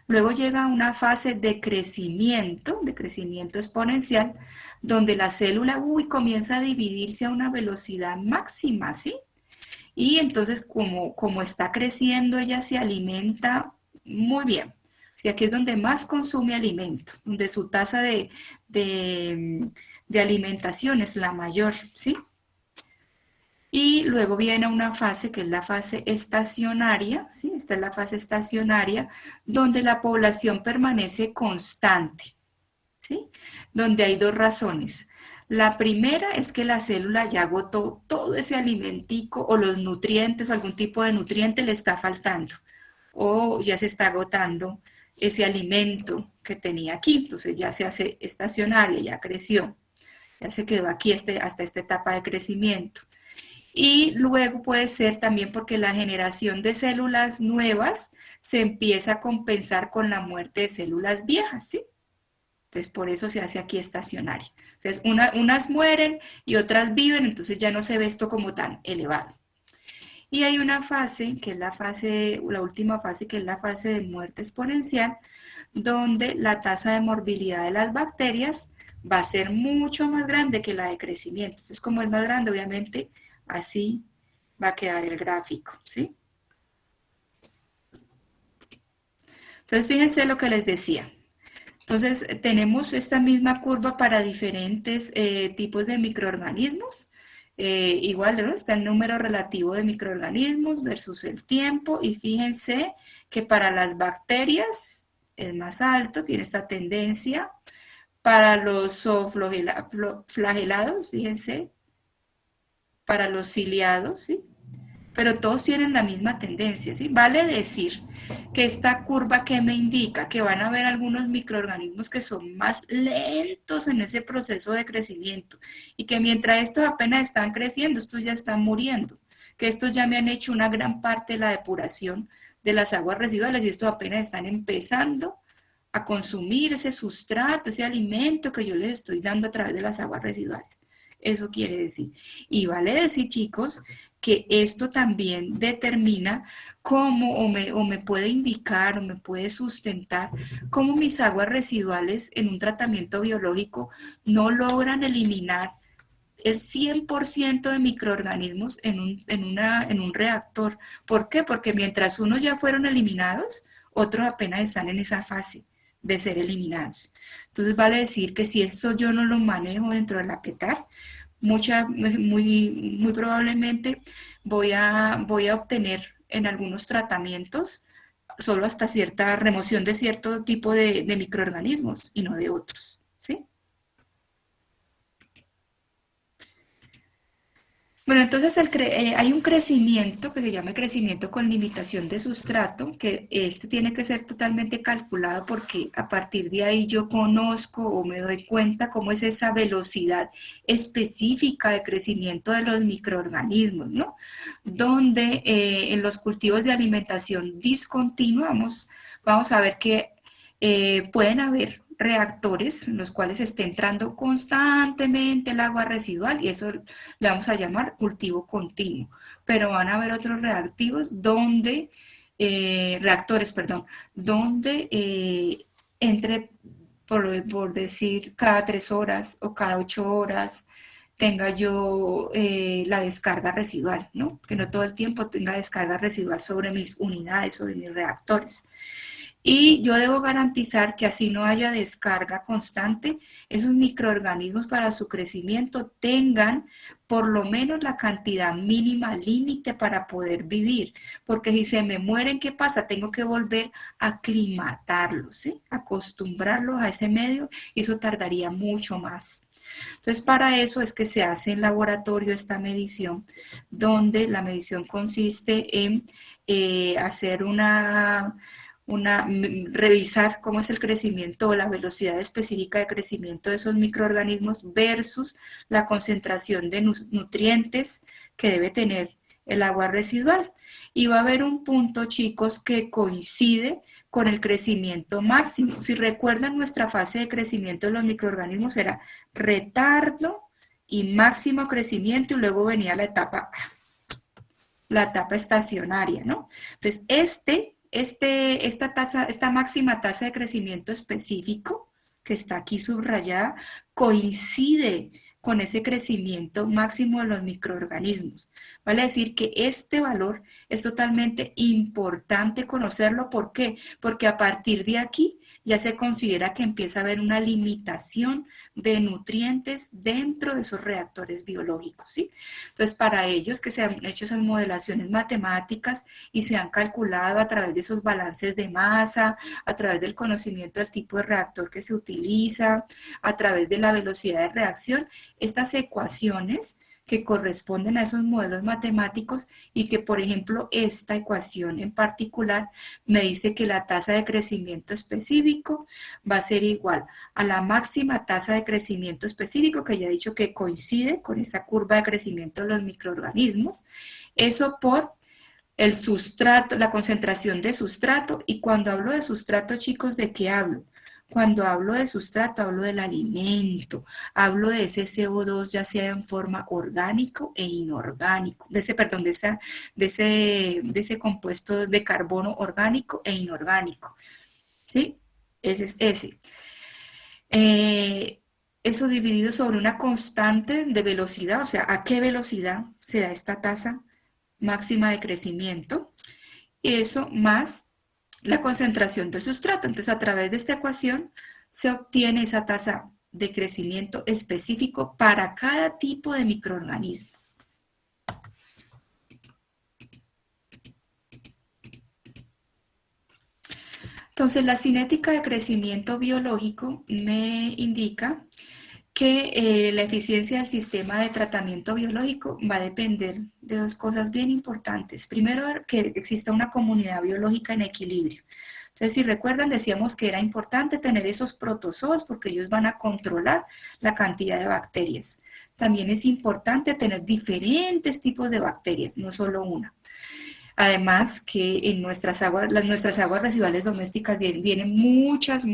Luego llega una fase de crecimiento exponencial, donde la célula comienza a dividirse a una velocidad máxima, ¿sí? Y entonces, como está creciendo, ella se alimenta muy bien. Sí, aquí es donde más consume alimento, donde su tasa de alimentación es la mayor, ¿sí? Y luego viene una fase que es la fase estacionaria, ¿sí? Esta es la fase estacionaria, donde la población permanece constante, ¿sí? Donde hay dos razones. La primera es que la célula ya agotó todo ese alimentico o los nutrientes o algún tipo de nutriente le está faltando, o ya se está agotando ese alimento que tenía aquí, entonces ya se hace estacionaria, ya creció, ya se quedó aquí hasta esta etapa de crecimiento. Y luego puede ser también porque la generación de células nuevas se empieza a compensar con la muerte de células viejas, ¿sí? Entonces, por eso se hace aquí estacionaria. Entonces, unas mueren y otras viven, entonces ya no se ve esto como tan elevado. Y hay una fase, que es la última fase, que es la fase de muerte exponencial, donde la tasa de morbilidad de las bacterias va a ser mucho más grande que la de crecimiento. Entonces, como es más grande, obviamente Así va a quedar el gráfico, ¿sí? Entonces, fíjense lo que les decía. Entonces, tenemos esta misma curva para diferentes tipos de microorganismos. Igual, ¿no? Está el número relativo de microorganismos versus el tiempo. Y fíjense que para las bacterias es más alto, tiene esta tendencia. Para los flagelados, fíjense, para los ciliados, ¿sí? Pero todos tienen la misma tendencia, ¿sí? Vale decir que esta curva que me indica que van a haber algunos microorganismos que son más lentos en ese proceso de crecimiento y que mientras estos apenas están creciendo, estos ya están muriendo, que estos ya me han hecho una gran parte de la depuración de las aguas residuales y estos apenas están empezando a consumir ese sustrato, ese alimento que yo les estoy dando a través de las aguas residuales. Eso quiere decir. Y vale decir, chicos, que esto también determina cómo o me puede indicar o me puede sustentar cómo mis aguas residuales en un tratamiento biológico no logran eliminar el 100% de microorganismos en un reactor. ¿Por qué? Porque mientras unos ya fueron eliminados, otros apenas están en esa fase de ser eliminados. Entonces vale decir que si esto yo no lo manejo dentro de la PETAR, muy probablemente voy a obtener en algunos tratamientos solo hasta cierta remoción de cierto tipo de microorganismos y no de otros, ¿sí? Bueno, entonces hay un crecimiento que se llama crecimiento con limitación de sustrato, que este tiene que ser totalmente calculado porque a partir de ahí yo conozco o me doy cuenta cómo es esa velocidad específica de crecimiento de los microorganismos, ¿no? Donde en los cultivos de alimentación discontinua vamos a ver que pueden haber reactores en los cuales esté entrando constantemente el agua residual y eso le vamos a llamar cultivo continuo. Pero van a haber otros reactivos donde, reactores, perdón, donde entre, por decir, cada 3 horas o cada 8 horas tenga yo la descarga residual, ¿no? Que no todo el tiempo tenga descarga residual sobre mis unidades, sobre mis reactores. Y yo debo garantizar que así no haya descarga constante, esos microorganismos para su crecimiento tengan por lo menos la cantidad mínima límite para poder vivir, porque si se me mueren, ¿qué pasa? Tengo que volver a aclimatarlos, ¿sí? Acostumbrarlos a ese medio y eso tardaría mucho más. Entonces, para eso es que se hace en laboratorio esta medición, donde la medición consiste en hacer revisar cómo es el crecimiento o la velocidad específica de crecimiento de esos microorganismos versus la concentración de nutrientes que debe tener el agua residual. Y va a haber un punto, chicos, que coincide con el crecimiento máximo. Si recuerdan, nuestra fase de crecimiento de los microorganismos era retardo y máximo crecimiento y luego venía la etapa estacionaria, ¿no? Entonces, esta máxima tasa de crecimiento específico, que está aquí subrayada, coincide con ese crecimiento máximo de los microorganismos. Vale decir que este valor es totalmente importante conocerlo. ¿Por qué? Porque a partir de aquí ya se considera que empieza a haber una limitación de nutrientes dentro de esos reactores biológicos, ¿sí? Entonces, para ellos que se han hecho esas modelaciones matemáticas y se han calculado a través de esos balances de masa, a través del conocimiento del tipo de reactor que se utiliza, a través de la velocidad de reacción, estas ecuaciones que corresponden a esos modelos matemáticos y que, por ejemplo, esta ecuación en particular me dice que la tasa de crecimiento específico va a ser igual a la máxima tasa de crecimiento específico, que ya he dicho que coincide con esa curva de crecimiento de los microorganismos, eso por el sustrato, la concentración de sustrato. Y cuando hablo de sustrato, chicos, ¿de qué hablo? Cuando hablo de sustrato, hablo del alimento, hablo de ese CO2, ya sea en forma orgánico e inorgánico, perdón, de ese compuesto de carbono orgánico e inorgánico, ¿sí? Ese es ese. Eso dividido sobre una constante de velocidad, o sea, a qué velocidad se da esta tasa máxima de crecimiento, y eso más la concentración del sustrato. Entonces, a través de esta ecuación se obtiene esa tasa de crecimiento específico para cada tipo de microorganismo. Entonces, la cinética de crecimiento biológico me indica que la eficiencia del sistema de tratamiento biológico va a depender de dos cosas bien importantes. Primero, que exista una comunidad biológica en equilibrio. Entonces, si recuerdan, decíamos que era importante tener esos protozoos porque ellos van a controlar la cantidad de bacterias. También es importante tener diferentes tipos de bacterias, no solo una. Además que en nuestras aguas residuales domésticas vienen muchos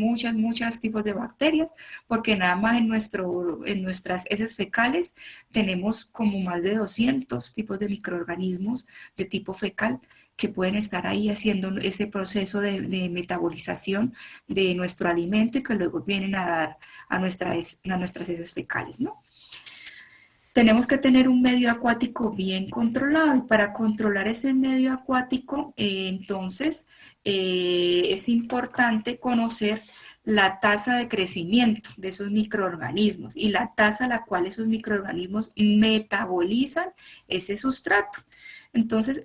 tipos de bacterias, porque nada más en nuestras heces fecales tenemos como más de 200 tipos de microorganismos de tipo fecal que pueden estar ahí haciendo ese proceso de metabolización de nuestro alimento y que luego vienen a dar a nuestras heces fecales, ¿no? Tenemos que tener un medio acuático bien controlado y para controlar ese medio acuático, entonces, es importante conocer la tasa de crecimiento de esos microorganismos y la tasa a la cual esos microorganismos metabolizan ese sustrato. Entonces,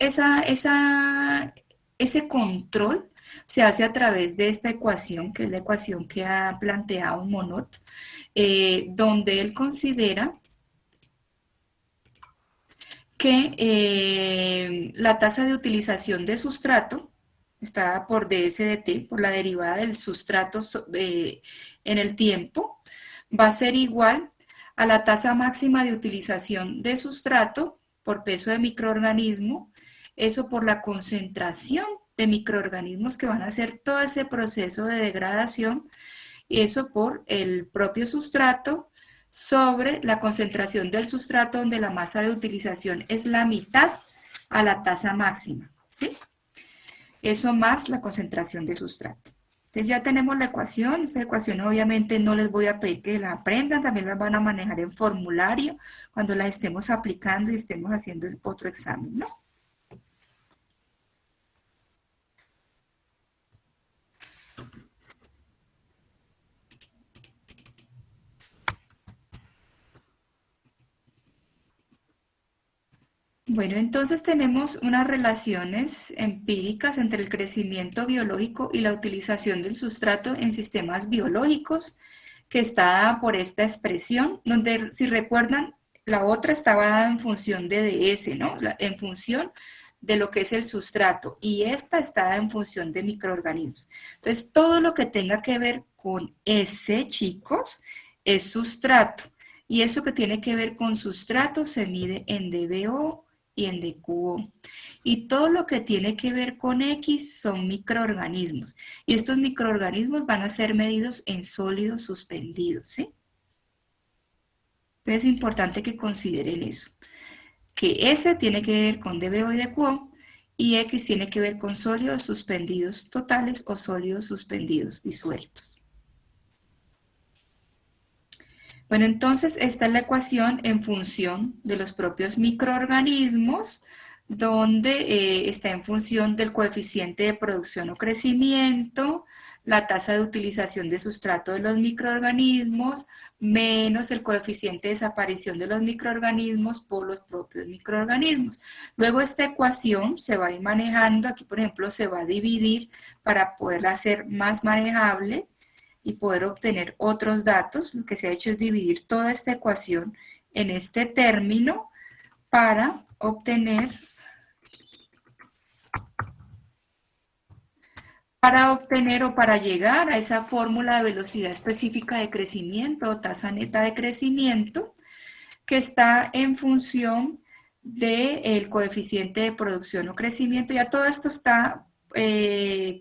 ese control se hace a través de esta ecuación, que es la ecuación que ha planteado Monod, donde él considera que la tasa de utilización de sustrato está por dSdt, por la derivada del sustrato en el tiempo, va a ser igual a la tasa máxima de utilización de sustrato por peso de microorganismo, eso por la concentración de microorganismos que van a hacer todo ese proceso de degradación, y eso por el propio sustrato sobre la concentración del sustrato donde la masa de utilización es la mitad a la tasa máxima, ¿sí? Eso más la concentración de sustrato. Entonces ya tenemos la ecuación. Esta ecuación obviamente no les voy a pedir que la aprendan, también las van a manejar en formulario cuando las estemos aplicando y estemos haciendo el otro examen, ¿no? Bueno, entonces tenemos unas relaciones empíricas entre el crecimiento biológico y la utilización del sustrato en sistemas biológicos, que está dada por esta expresión, donde si recuerdan, la otra estaba dada en función de ds, ¿no? En función de lo que es el sustrato, y esta está dada en función de microorganismos. Entonces, todo lo que tenga que ver con S, chicos, es sustrato. Y eso que tiene que ver con sustrato se mide en dBO y en dQO. Y todo lo que tiene que ver con X son microorganismos. Y estos microorganismos van a ser medidos en sólidos suspendidos, ¿sí? Entonces es importante que consideren eso. Que S tiene que ver con dBO y dQO y X tiene que ver con sólidos suspendidos totales o sólidos suspendidos disueltos. Bueno, entonces esta es la ecuación en función de los propios microorganismos, donde está en función del coeficiente de producción o crecimiento, la tasa de utilización de sustrato de los microorganismos, menos el coeficiente de desaparición de los microorganismos por los propios microorganismos. Luego esta ecuación se va a ir manejando, aquí por ejemplo se va a dividir para poderla hacer más manejable y poder obtener otros datos. Lo que se ha hecho es dividir toda esta ecuación en este término para obtener o para llegar a esa fórmula de velocidad específica de crecimiento o tasa neta de crecimiento que está en función del coeficiente de producción o crecimiento. Ya todo esto está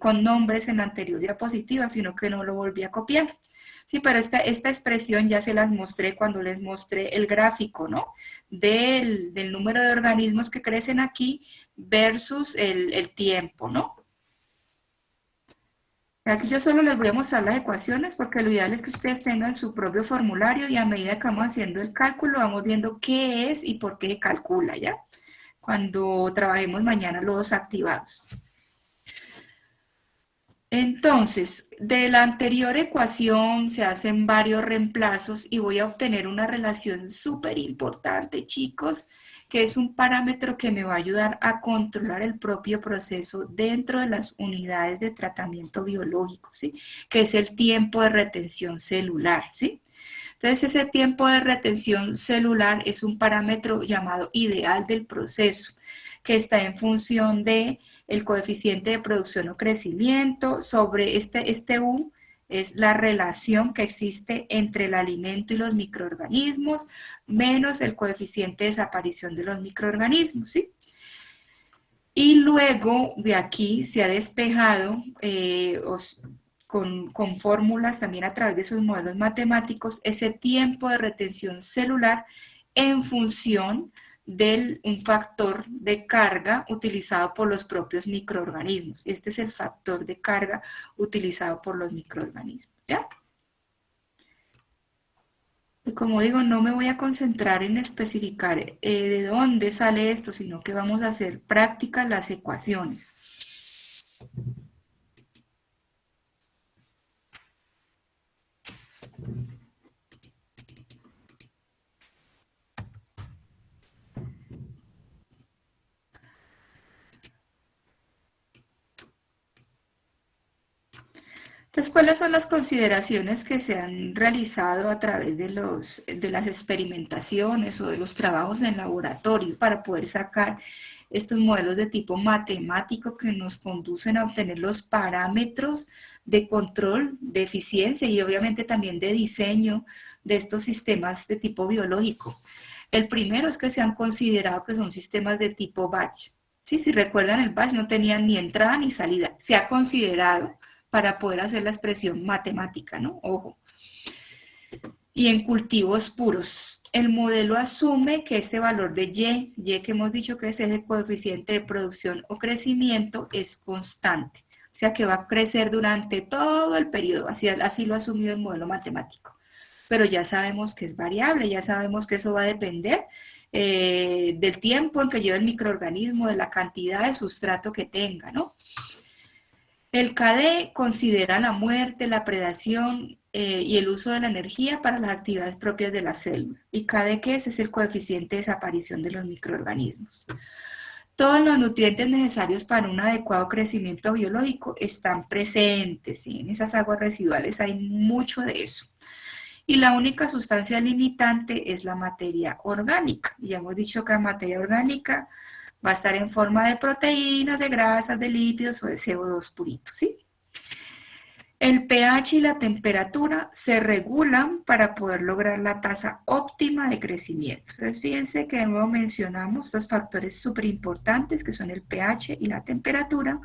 con nombres en la anterior diapositiva, sino que no lo volví a copiar. Sí, pero esta expresión ya se las mostré cuando les mostré el gráfico, ¿no? Del número de organismos que crecen aquí versus el tiempo, ¿no? Aquí yo solo les voy a mostrar las ecuaciones porque lo ideal es que ustedes tengan su propio formulario y a medida que vamos haciendo el cálculo vamos viendo qué es y por qué se calcula, ¿ya? Cuando trabajemos mañana los activados. Entonces, de la anterior ecuación se hacen varios reemplazos y voy a obtener una relación súper importante, chicos, que es un parámetro que me va a ayudar a controlar el propio proceso dentro de las unidades de tratamiento biológico, ¿sí? Que es el tiempo de retención celular, ¿sí? Entonces, ese tiempo de retención celular es un parámetro llamado ideal del proceso, que está en función de el coeficiente de producción o crecimiento sobre este U, es la relación que existe entre el alimento y los microorganismos, menos el coeficiente de desaparición de los microorganismos, ¿sí? Y luego de aquí se ha despejado con fórmulas también a través de esos modelos matemáticos ese tiempo de retención celular en función de un factor de carga utilizado por los propios microorganismos. Este es el factor de carga utilizado por los microorganismos, ¿ya? Y como digo, no me voy a concentrar en especificar de dónde sale esto, sino que vamos a hacer prácticas las ecuaciones. Entonces, ¿cuáles son las consideraciones que se han realizado a través de las experimentaciones o de los trabajos en laboratorio para poder sacar estos modelos de tipo matemático que nos conducen a obtener los parámetros de control, de eficiencia y obviamente también de diseño de estos sistemas de tipo biológico? El primero es que se han considerado que son sistemas de tipo batch. Sí, si recuerdan, el batch no tenía ni entrada ni salida. Se ha considerado para poder hacer la expresión matemática, ¿no? Ojo. Y en cultivos puros, el modelo asume que este valor de Y que hemos dicho que es el coeficiente de producción o crecimiento, es constante. O sea que va a crecer durante todo el periodo, así lo ha asumido el modelo matemático. Pero ya sabemos que es variable, ya sabemos que eso va a depender del tiempo en que lleva el microorganismo, de la cantidad de sustrato que tenga, ¿no? El KD considera la muerte, la predación y el uso de la energía para las actividades propias de la célula. ¿Y KD qué es? Es el coeficiente de desaparición de los microorganismos. Todos los nutrientes necesarios para un adecuado crecimiento biológico están presentes, ¿sí? En esas aguas residuales hay mucho de eso. Y la única sustancia limitante es la materia orgánica. Ya hemos dicho que la materia orgánica va a estar en forma de proteínas, de grasas, de lípidos o de CO2 puritos, ¿sí? El pH y la temperatura se regulan para poder lograr la tasa óptima de crecimiento. Entonces, fíjense que de nuevo mencionamos estos factores súper importantes que son el pH y la temperatura.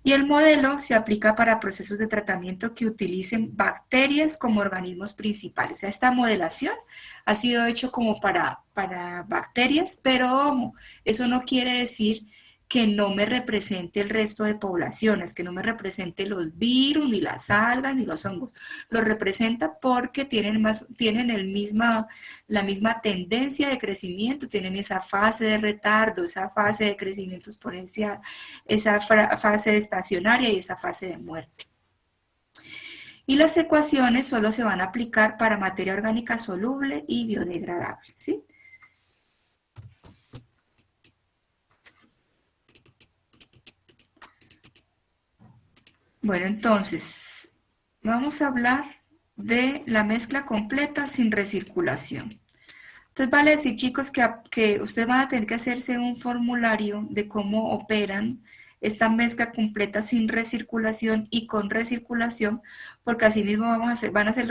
Y el modelo se aplica para procesos de tratamiento que utilicen bacterias como organismos principales. O sea, esta modelación ha sido hecho como para bacterias, pero eso no quiere decir que no me represente el resto de poblaciones, que no me represente los virus, ni las algas, ni los hongos. Los representa porque tienen la misma tendencia de crecimiento, tienen esa fase de retardo, esa fase de crecimiento exponencial, esa fase estacionaria y esa fase de muerte. Y las ecuaciones solo se van a aplicar para materia orgánica soluble y biodegradable, ¿sí? Bueno, entonces, vamos a hablar de la mezcla completa sin recirculación. Entonces, vale decir, chicos, que ustedes van a tener que hacerse un formulario de cómo operan esta mezcla completa sin recirculación y con recirculación, porque así mismo van a ser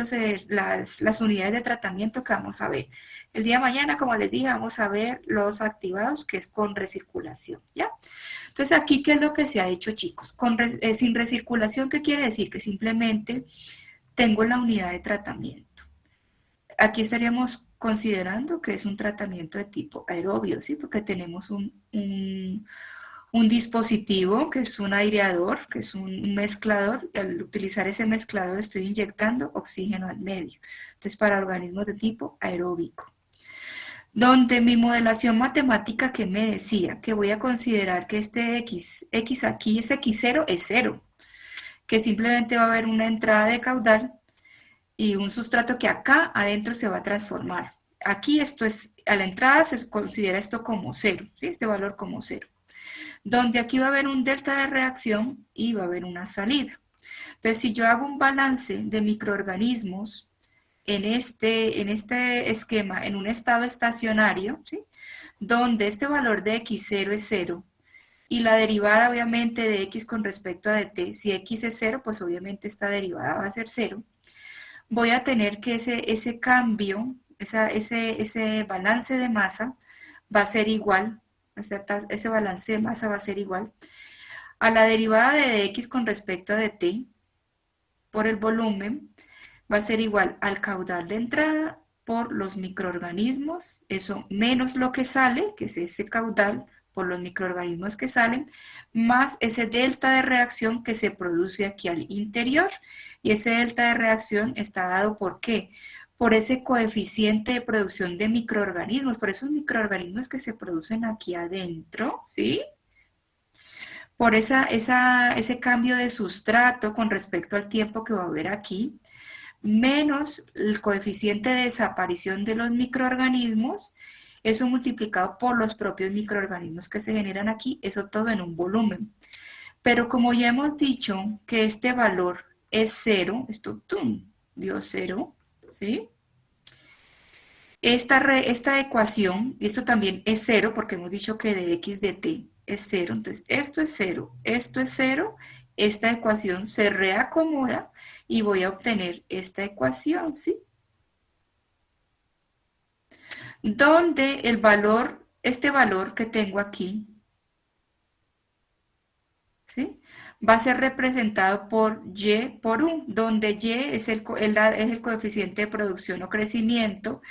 las unidades de tratamiento que vamos a ver. El día de mañana, como les dije, vamos a ver los activados, que es con recirculación, ¿ya? Entonces, aquí, ¿qué es lo que se ha hecho, chicos? Sin recirculación, ¿qué quiere decir? Que simplemente tengo la unidad de tratamiento. Aquí estaríamos considerando que es un tratamiento de tipo aerobio, ¿sí? Porque tenemos un dispositivo que es un aireador, que es un mezclador. Al utilizar ese mezclador estoy inyectando oxígeno al medio. Entonces, para organismos de tipo aeróbico. Donde mi modelación matemática que me decía que voy a considerar que este X aquí, ese X0 es cero, que simplemente va a haber una entrada de caudal y un sustrato que acá adentro se va a transformar. Aquí esto es, a la entrada se considera esto como cero, ¿sí? Este valor como cero. Donde aquí va a haber un delta de reacción y va a haber una salida. Entonces, si yo hago un balance de microorganismos en este esquema, en un estado estacionario, ¿sí? Donde este valor de x0 es cero y la derivada obviamente de x con respecto a de t, si x es cero, pues obviamente esta derivada va a ser cero, voy a tener que ese cambio, ese balance de masa va a ser igual, ese balance de masa va a ser igual a la derivada de x con respecto a de t por el volumen, va a ser igual al caudal de entrada por los microorganismos, eso menos lo que sale, que es ese caudal por los microorganismos que salen, más ese delta de reacción que se produce aquí al interior. Y ese delta de reacción está dado ¿por qué? Por ese coeficiente de producción de microorganismos, por esos microorganismos que se producen aquí adentro, ¿sí? Por ese cambio de sustrato con respecto al tiempo que va a haber aquí, menos el coeficiente de desaparición de los microorganismos, eso multiplicado por los propios microorganismos que se generan aquí, eso todo en un volumen. Pero como ya hemos dicho que este valor es cero, esto ¡tum! Dio cero, ¿sí? Esta ecuación, y esto también es cero porque hemos dicho que de x de t es cero, entonces esto es cero, esta ecuación se reacomoda y voy a obtener esta ecuación, ¿sí? Donde el valor, este valor que tengo aquí, ¿sí? Va a ser representado por y por u, donde y es el coeficiente de producción o crecimiento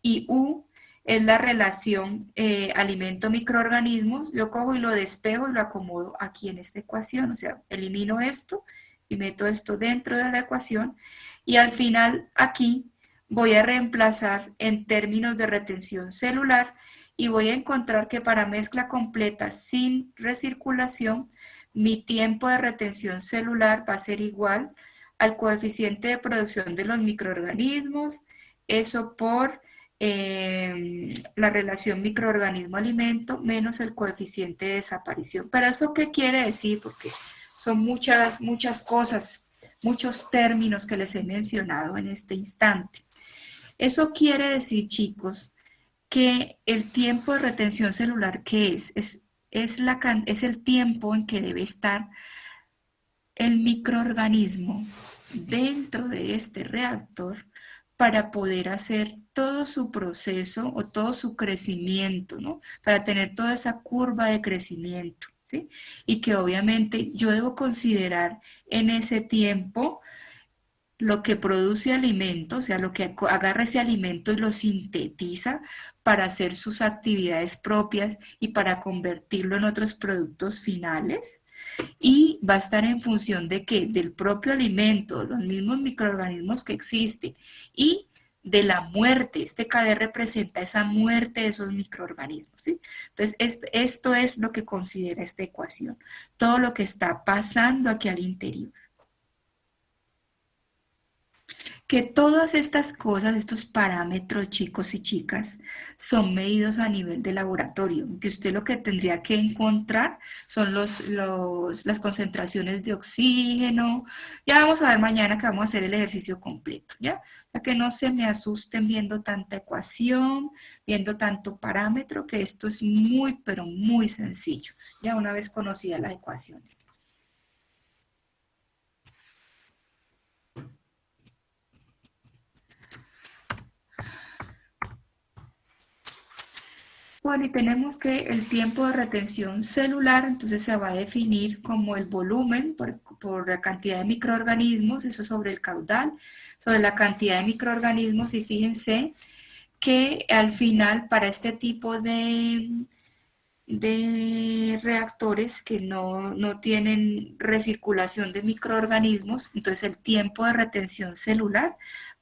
y u es la relación alimento-microorganismos. Yo cojo y lo despejo y lo acomodo aquí en esta ecuación, o sea, elimino esto y meto esto dentro de la ecuación y al final aquí voy a reemplazar en términos de retención celular y voy a encontrar que para mezcla completa sin recirculación mi tiempo de retención celular va a ser igual al coeficiente de producción de los microorganismos, eso por la relación microorganismo-alimento menos el coeficiente de desaparición. Pero ¿eso qué quiere decir? Porque son muchas cosas, muchos términos que les he mencionado en este instante. Eso quiere decir, chicos, que el tiempo de retención celular, ¿qué es? Es el tiempo en que debe estar el microorganismo dentro de este reactor para poder hacer todo su proceso o todo su crecimiento, ¿no? Para tener toda esa curva de crecimiento, ¿sí? Y que obviamente yo debo considerar en ese tiempo lo que produce alimento, o sea, lo que agarra ese alimento y lo sintetiza para hacer sus actividades propias y para convertirlo en otros productos finales. Y va a estar en función de qué? Del propio alimento, los mismos microorganismos que existen y de la muerte. Este KD representa esa muerte de esos microorganismos, ¿sí? Entonces, esto es lo que considera esta ecuación, todo lo que está pasando aquí al interior. Que todas estas cosas, estos parámetros, chicos y chicas, son medidos a nivel de laboratorio, que usted lo que tendría que encontrar son las concentraciones de oxígeno. Ya vamos a ver mañana que vamos a hacer el ejercicio completo, ¿ya? O sea, que no se me asusten viendo tanta ecuación, viendo tanto parámetro, que esto es muy, pero muy sencillo, ya una vez conocidas las ecuaciones. Bueno, y tenemos que el tiempo de retención celular, entonces se va a definir como el volumen por la cantidad de microorganismos, eso sobre el caudal, sobre la cantidad de microorganismos, y fíjense que al final para este tipo de reactores que no tienen recirculación de microorganismos, entonces el tiempo de retención celular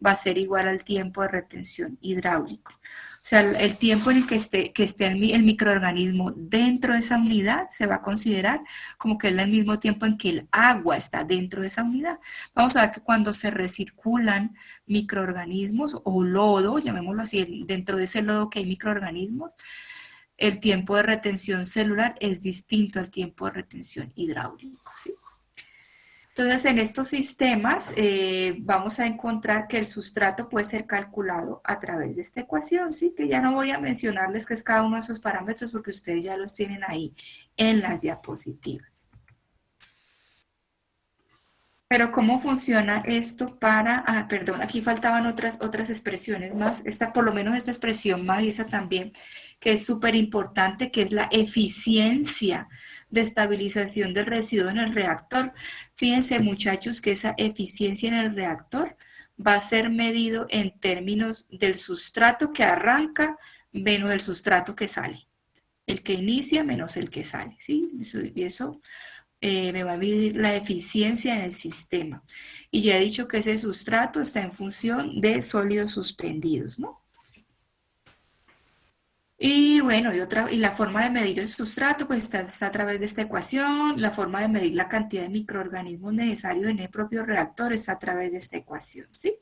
va a ser igual al tiempo de retención hidráulico. O sea, el tiempo en el que esté el microorganismo dentro de esa unidad se va a considerar como que es el mismo tiempo en que el agua está dentro de esa unidad. Vamos a ver que cuando se recirculan microorganismos o lodo, llamémoslo así, dentro de ese lodo que hay microorganismos, el tiempo de retención celular es distinto al tiempo de retención hidráulico, ¿sí? Entonces, en estos sistemas vamos a encontrar que el sustrato puede ser calculado a través de esta ecuación, ¿sí? Que ya no voy a mencionarles qué es cada uno de esos parámetros porque ustedes ya los tienen ahí en las diapositivas. Pero ¿cómo funciona esto para, perdón, aquí faltaban otras expresiones más, por lo menos esta expresión más, esa también, que es súper importante, que es la eficiencia de estabilización del residuo en el reactor. Fíjense, muchachos, que esa eficiencia en el reactor va a ser medido en términos del sustrato que arranca menos el sustrato que sale. El que inicia menos el que sale, ¿sí? Y eso me va a medir la eficiencia en el sistema. Y ya he dicho que ese sustrato está en función de sólidos suspendidos, ¿no? Y bueno, y la forma de medir el sustrato, pues está a través de esta ecuación. La forma de medir la cantidad de microorganismos necesarios en el propio reactor está a través de esta ecuación, ¿sí?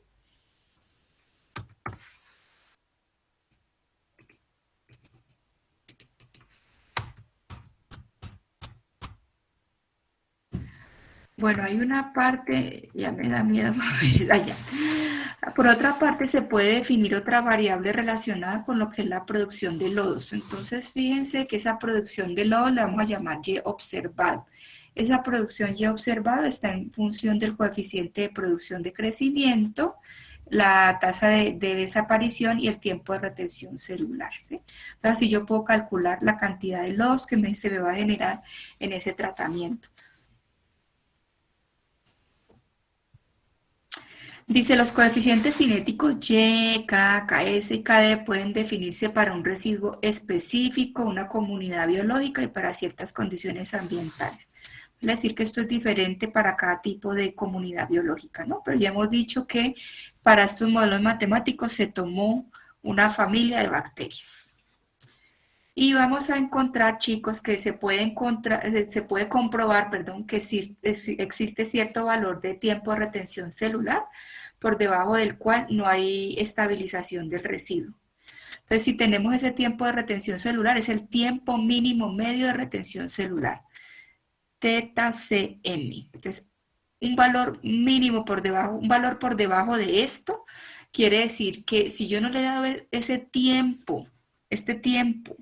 Bueno, hay una parte, ya me da miedo mover allá. Por otra parte, se puede definir otra variable relacionada con lo que es la producción de lodos. Entonces, fíjense que esa producción de lodos la vamos a llamar Y observado. Esa producción Y observado está en función del coeficiente de producción de crecimiento, la tasa de desaparición y el tiempo de retención celular, ¿sí? Entonces, así yo puedo calcular la cantidad de lodos que se me va a generar en ese tratamiento. Dice, los coeficientes cinéticos Y, K, Ks y Kd pueden definirse para un residuo específico, una comunidad biológica y para ciertas condiciones ambientales. Es decir, que esto es diferente para cada tipo de comunidad biológica, ¿no? Pero ya hemos dicho que para estos modelos matemáticos se tomó una familia de bacterias. Y vamos a encontrar, chicos, que se puede comprobar, perdón, que existe cierto valor de tiempo de retención celular por debajo del cual no hay estabilización del residuo. Entonces, si tenemos ese tiempo de retención celular, es el tiempo mínimo medio de retención celular, teta Cm. Entonces, un valor mínimo por debajo, un valor por debajo de esto, quiere decir que si yo no le he dado ese tiempo, este tiempo,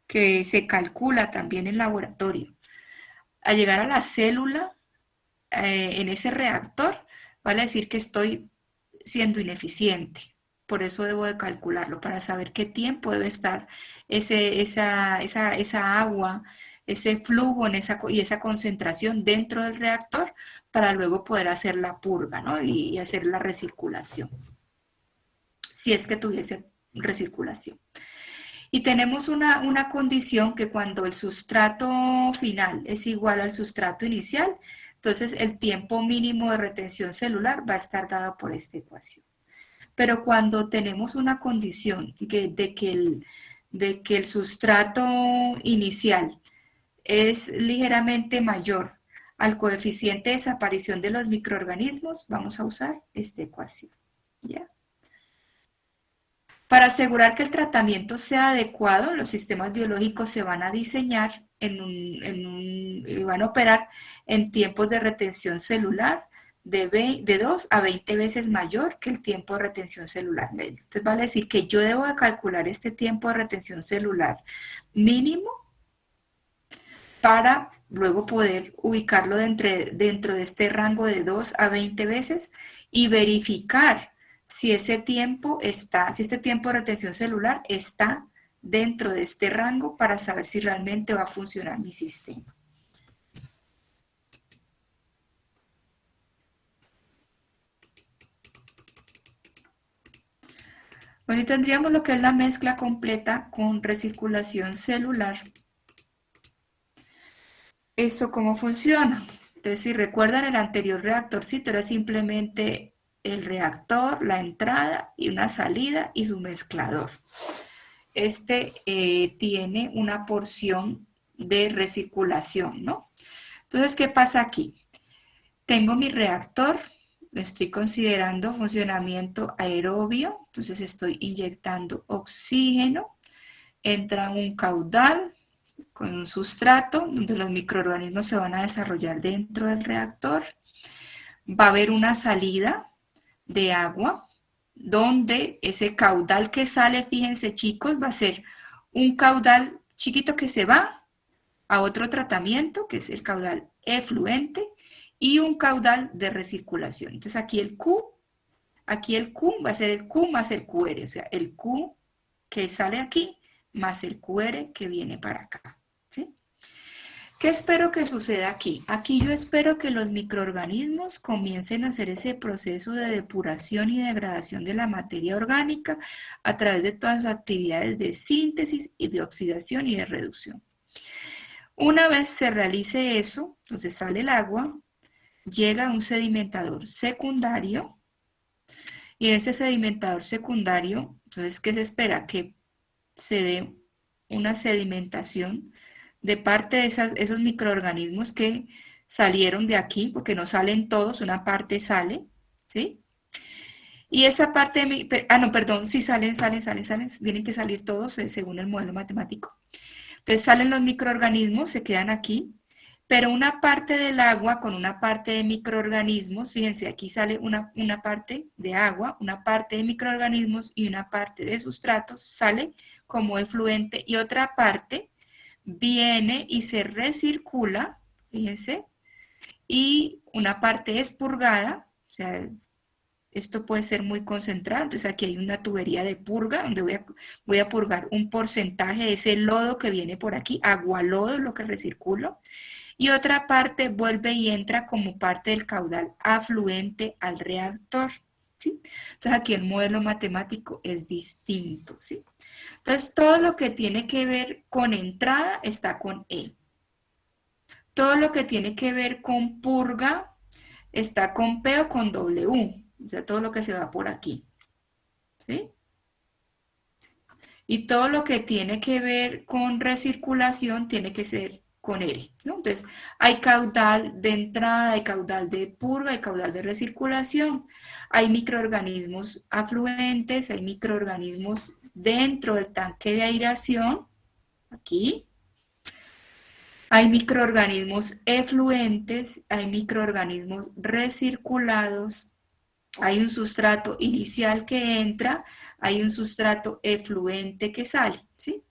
que se calcula también en laboratorio, a llegar a la célula en ese reactor, vale decir que estoy siendo ineficiente. Por eso debo de calcularlo, para saber qué tiempo debe estar esa agua, ese flujo y esa concentración dentro del reactor para luego poder hacer la purga, ¿no? Y hacer la recirculación, si es que tuviese recirculación. Y tenemos una condición que cuando el sustrato final es igual al sustrato inicial, entonces el tiempo mínimo de retención celular va a estar dado por esta ecuación. Pero cuando tenemos una condición de que el sustrato inicial es ligeramente mayor al coeficiente de desaparición de los microorganismos, vamos a usar esta ecuación, ¿ya? Para asegurar que el tratamiento sea adecuado, los sistemas biológicos se van a diseñar y van a operar en tiempos de retención celular de 2 a 20 veces mayor que el tiempo de retención celular medio. Entonces vale decir que yo debo de calcular este tiempo de retención celular mínimo para luego poder ubicarlo dentro de este rango de 2 a 20 veces y verificar si este tiempo de retención celular está dentro de este rango para saber si realmente va a funcionar mi sistema. Bueno, y tendríamos lo que es la mezcla completa con recirculación celular ¿Esto cómo funciona? Entonces, si recuerdan, el anterior reactorcito era simplemente el reactor, la entrada y una salida y su mezclador. Este tiene una porción de recirculación, ¿no? Entonces, ¿qué pasa aquí? Tengo mi reactor, estoy considerando funcionamiento aerobio, entonces estoy inyectando oxígeno, entra un caudal con un sustrato donde los microorganismos se van a desarrollar dentro del reactor. Va a haber una salida de agua donde ese caudal que sale, fíjense chicos, va a ser un caudal chiquito que se va a otro tratamiento, que es el caudal efluente, y un caudal de recirculación. Entonces aquí el Q va a ser el Q más el QR, o sea, el Q que sale aquí más el QR que viene para acá. ¿Sí? ¿Qué espero que suceda aquí? Aquí yo espero que los microorganismos comiencen a hacer ese proceso de depuración y degradación de la materia orgánica a través de todas sus actividades de síntesis y de oxidación y de reducción. Una vez se realice eso, entonces sale el agua, llega a un sedimentador secundario y en ese sedimentador secundario, entonces, ¿qué se espera? Que se dé una sedimentación de parte de esos microorganismos que salieron de aquí, porque no salen todos, una parte sale, ¿sí? Y esa parte no, perdón, sí salen, tienen que salir todos según el modelo matemático. Entonces salen los microorganismos, se quedan aquí, pero una parte del agua con una parte de microorganismos, fíjense, aquí sale una parte de agua, una parte de microorganismos y una parte de sustratos, sale como efluente y otra parte viene y se recircula, fíjense, y una parte es purgada, o sea, esto puede ser muy concentrado, entonces aquí hay una tubería de purga donde voy a purgar un porcentaje de ese lodo que viene por aquí, agua lodo, lo que recirculo, y otra parte vuelve y entra como parte del caudal afluente al reactor, ¿sí? Entonces aquí el modelo matemático es distinto, ¿sí? Entonces todo lo que tiene que ver con entrada está con E. Todo lo que tiene que ver con purga está con P o con W, o sea, todo lo que se va por aquí, ¿sí? Y todo lo que tiene que ver con recirculación tiene que ser con R, ¿no? Entonces, hay caudal de entrada, hay caudal de purga, hay caudal de recirculación, hay microorganismos afluentes, hay microorganismos dentro del tanque de aireación, aquí, hay microorganismos efluentes, hay microorganismos recirculados, hay un sustrato inicial que entra, hay un sustrato efluente que sale, ¿sí?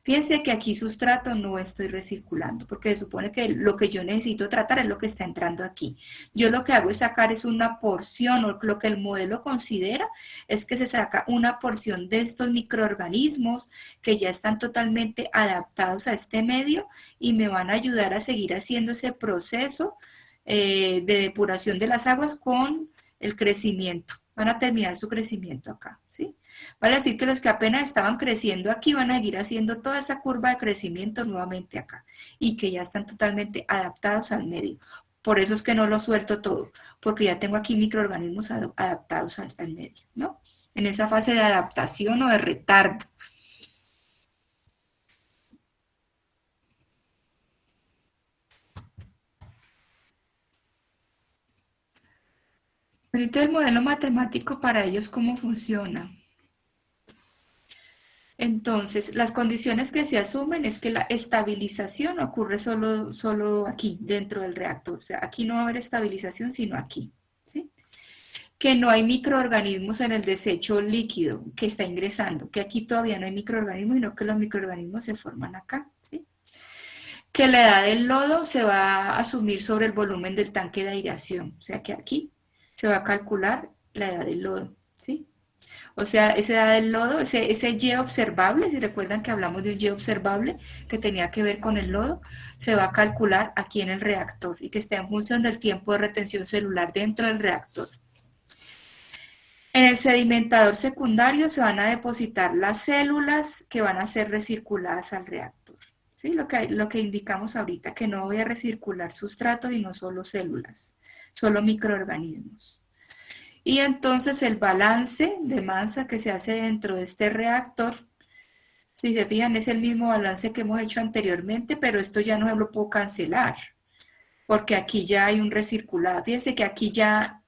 Fíjense que aquí sustrato no estoy recirculando, porque se supone que lo que yo necesito tratar es lo que está entrando aquí. Yo lo que hago es sacar es una porción, o lo que el modelo considera es que se saca una porción de estos microorganismos que ya están totalmente adaptados a este medio y me van a ayudar a seguir haciendo ese proceso de depuración de las aguas con el crecimiento. Van a terminar su crecimiento acá, ¿sí? Vale decir que los que apenas estaban creciendo aquí van a seguir haciendo toda esa curva de crecimiento nuevamente acá y que ya están totalmente adaptados al medio. Por eso es que no lo suelto todo, porque ya tengo aquí microorganismos adaptados al medio, ¿no? En esa fase de adaptación o de retardo. Ahorita el modelo matemático para ellos, ¿cómo funciona? Entonces, las condiciones que se asumen es que la estabilización ocurre solo aquí, dentro del reactor. O sea, aquí no va a haber estabilización, sino aquí. ¿Sí? Que no hay microorganismos en el desecho líquido que está ingresando, que aquí todavía no hay microorganismos, sino que los microorganismos se forman acá. ¿Sí? Que la edad del lodo se va a asumir sobre el volumen del tanque de aireación. O sea, que aquí se va a calcular la edad del lodo. ¿Sí? O sea, esa edad del lodo, ese Y observable, si recuerdan que hablamos de un Y observable que tenía que ver con el lodo, se va a calcular aquí en el reactor y que está en función del tiempo de retención celular dentro del reactor. En el sedimentador secundario se van a depositar las células que van a ser recirculadas al reactor. ¿sí? Lo que indicamos ahorita, que no voy a recircular sustratos y no solo células, solo microorganismos. Y entonces el balance de masa que se hace dentro de este reactor, si se fijan, es el mismo balance que hemos hecho anteriormente, pero esto ya no lo puedo cancelar, porque aquí ya hay un recirculado. Fíjense que aquí ya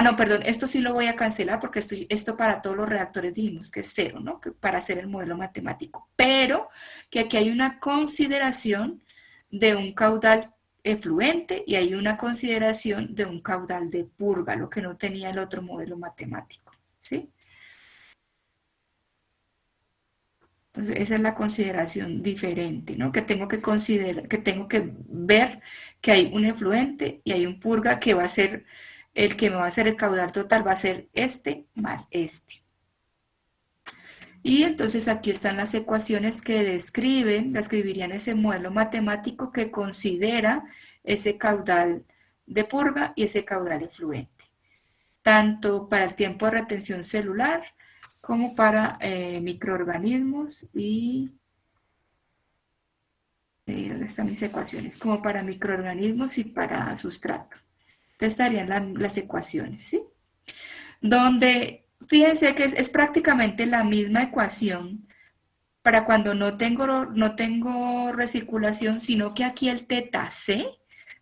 no, perdón, esto sí lo voy a cancelar porque esto para todos los reactores dijimos que es cero, ¿no? Que para hacer el modelo matemático. Pero que aquí hay una consideración de un caudal efluente y hay una consideración de un caudal de purga, lo que no tenía el otro modelo matemático, ¿sí? Entonces, esa es la consideración diferente, ¿no? Que tengo que considerar, que tengo que ver que hay un efluente y hay un purga que va a ser el que me va a hacer el caudal total, va a ser este más este. Y entonces aquí están las ecuaciones que describirían ese modelo matemático que considera ese caudal de purga y ese caudal efluente, tanto para el tiempo de retención celular como para microorganismos y ¿dónde están mis ecuaciones? Como para microorganismos y para sustrato. Entonces estarían las ecuaciones, ¿sí? Donde, fíjense que es prácticamente la misma ecuación para cuando no tengo recirculación, sino que aquí el teta C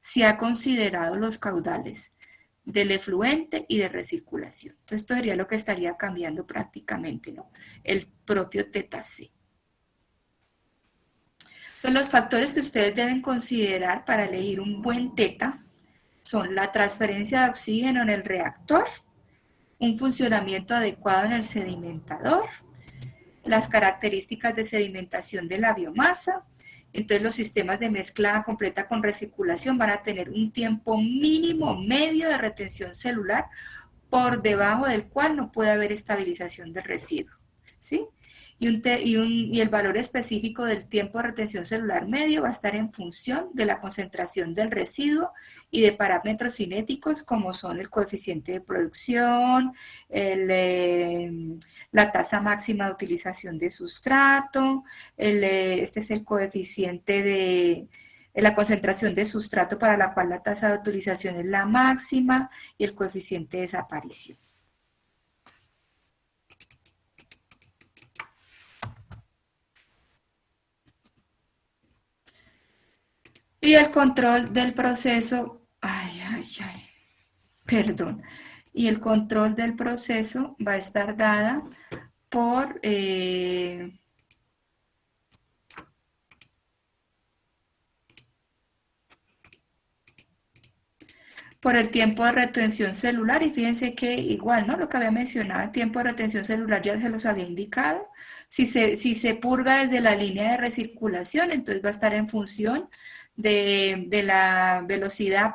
se ha considerado los caudales del efluente y de recirculación. Entonces, esto sería lo que estaría cambiando prácticamente, ¿no? El propio teta C. Entonces, los factores que ustedes deben considerar para elegir un buen teta son la transferencia de oxígeno en el reactor, un funcionamiento adecuado en el sedimentador, las características de sedimentación de la biomasa. Entonces los sistemas de mezcla completa con recirculación van a tener un tiempo mínimo medio de retención celular por debajo del cual no puede haber estabilización del residuo, ¿sí? Y el valor específico del tiempo de retención celular medio va a estar en función de la concentración del residuo y de parámetros cinéticos como son el coeficiente de producción, la tasa máxima de utilización de sustrato, este es el coeficiente de la concentración de sustrato para la cual la tasa de utilización es la máxima y el coeficiente de desaparición. Y el control del proceso, perdón. Y el control del proceso va a estar dada por el tiempo de retención celular, y fíjense que igual, ¿no? Lo que había mencionado, el tiempo de retención celular ya se los había indicado. Si se purga desde la línea de recirculación, entonces va a estar en función de la velocidad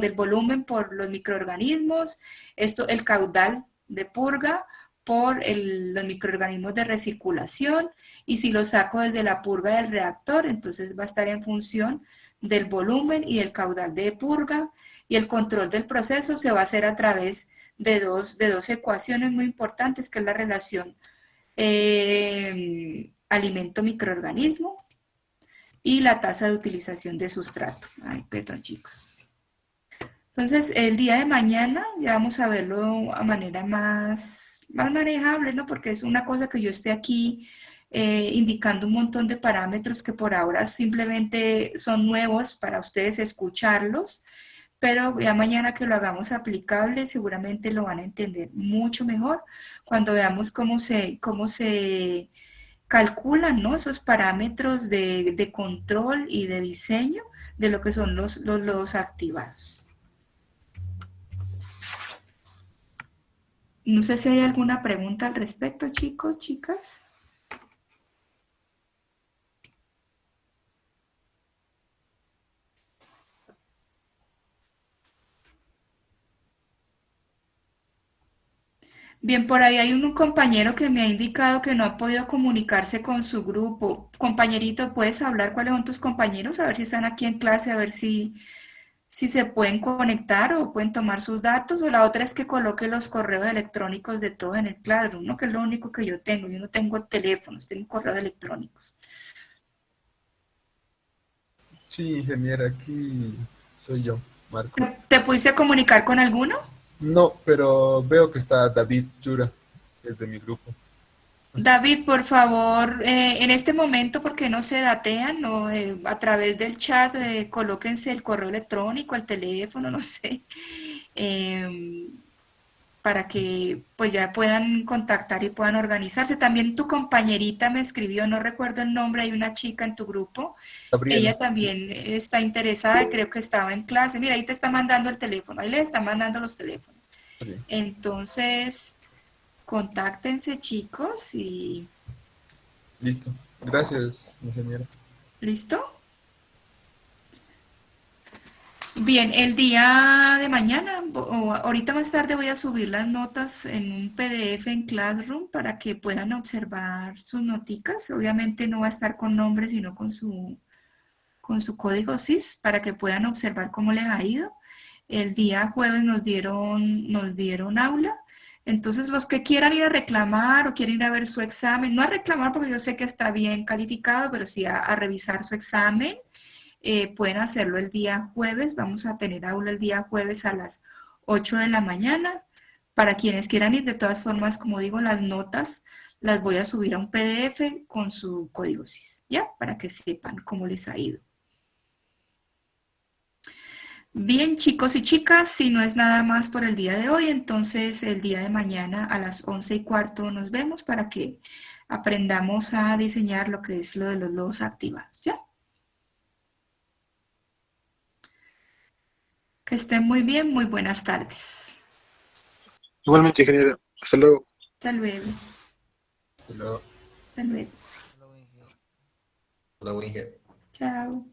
del volumen por los microorganismos, el caudal de purga por los microorganismos de recirculación, y si lo saco desde la purga del reactor, entonces va a estar en función del volumen y del caudal de purga, y el control del proceso se va a hacer a través de dos ecuaciones muy importantes, que es la relación alimento-microorganismo y la tasa de utilización de sustrato. Ay, perdón, chicos. Entonces, el día de mañana ya vamos a verlo a manera más manejable, ¿no? Porque es una cosa que yo esté aquí indicando un montón de parámetros que por ahora simplemente son nuevos para ustedes escucharlos, pero ya mañana que lo hagamos aplicable seguramente lo van a entender mucho mejor cuando veamos cómo se calculan, ¿no? Esos parámetros de control y de diseño de lo que son los lodos activados. No sé si hay alguna pregunta al respecto, chicos, chicas. Bien, por ahí hay un compañero que me ha indicado que no ha podido comunicarse con su grupo. Compañerito, ¿puedes hablar cuáles son tus compañeros? A ver si están aquí en clase, a ver si se pueden conectar o pueden tomar sus datos. O la otra es que coloque los correos electrónicos de todo en el Classroom, ¿no? Que es lo único que yo tengo. Yo no tengo teléfonos, tengo correos electrónicos. Sí, ingeniera, aquí soy yo, Marco. ¿Te pudiste comunicar con alguno? No, pero veo que está David Yura, que es de mi grupo. David, por favor, en este momento, porque no se datean, no, a través del chat, colóquense el correo electrónico, el teléfono, no sé, em, para que pues ya puedan contactar y puedan organizarse. También tu compañerita me escribió, no recuerdo el nombre, hay una chica en tu grupo, Gabriela. ella también está interesada, creo que estaba en clase. Mira, ahí te está mandando el teléfono, ahí le está mandando los teléfonos. Sí, Entonces, contáctense chicos y listo. Gracias, ingeniera. ¿listo? Bien, el día de mañana o ahorita más tarde voy a subir las notas en un PDF en Classroom para que puedan observar sus noticas. Obviamente no va a estar con nombre, sino con su código SIS para que puedan observar cómo les ha ido. El día jueves nos dieron aula. Entonces, los que quieran ir a reclamar o quieren ir a ver su examen, no a reclamar porque yo sé que está bien calificado, pero sí a revisar su examen, pueden hacerlo el día jueves. Vamos a tener aula el día jueves a las 8 de la mañana. Para quienes quieran ir, de todas formas, como digo, las notas las voy a subir a un PDF con su código SIS, ¿ya? Para que sepan cómo les ha ido. Bien, chicos y chicas, si no es nada más por el día de hoy, entonces el día de mañana a las 11:15 nos vemos para que aprendamos a diseñar lo que es lo de los lodos activados, ¿ya? Que estén muy bien, muy buenas tardes. Igualmente, ingeniero. Hasta luego. Hasta luego, Pero hasta luego. La Winge. Chao.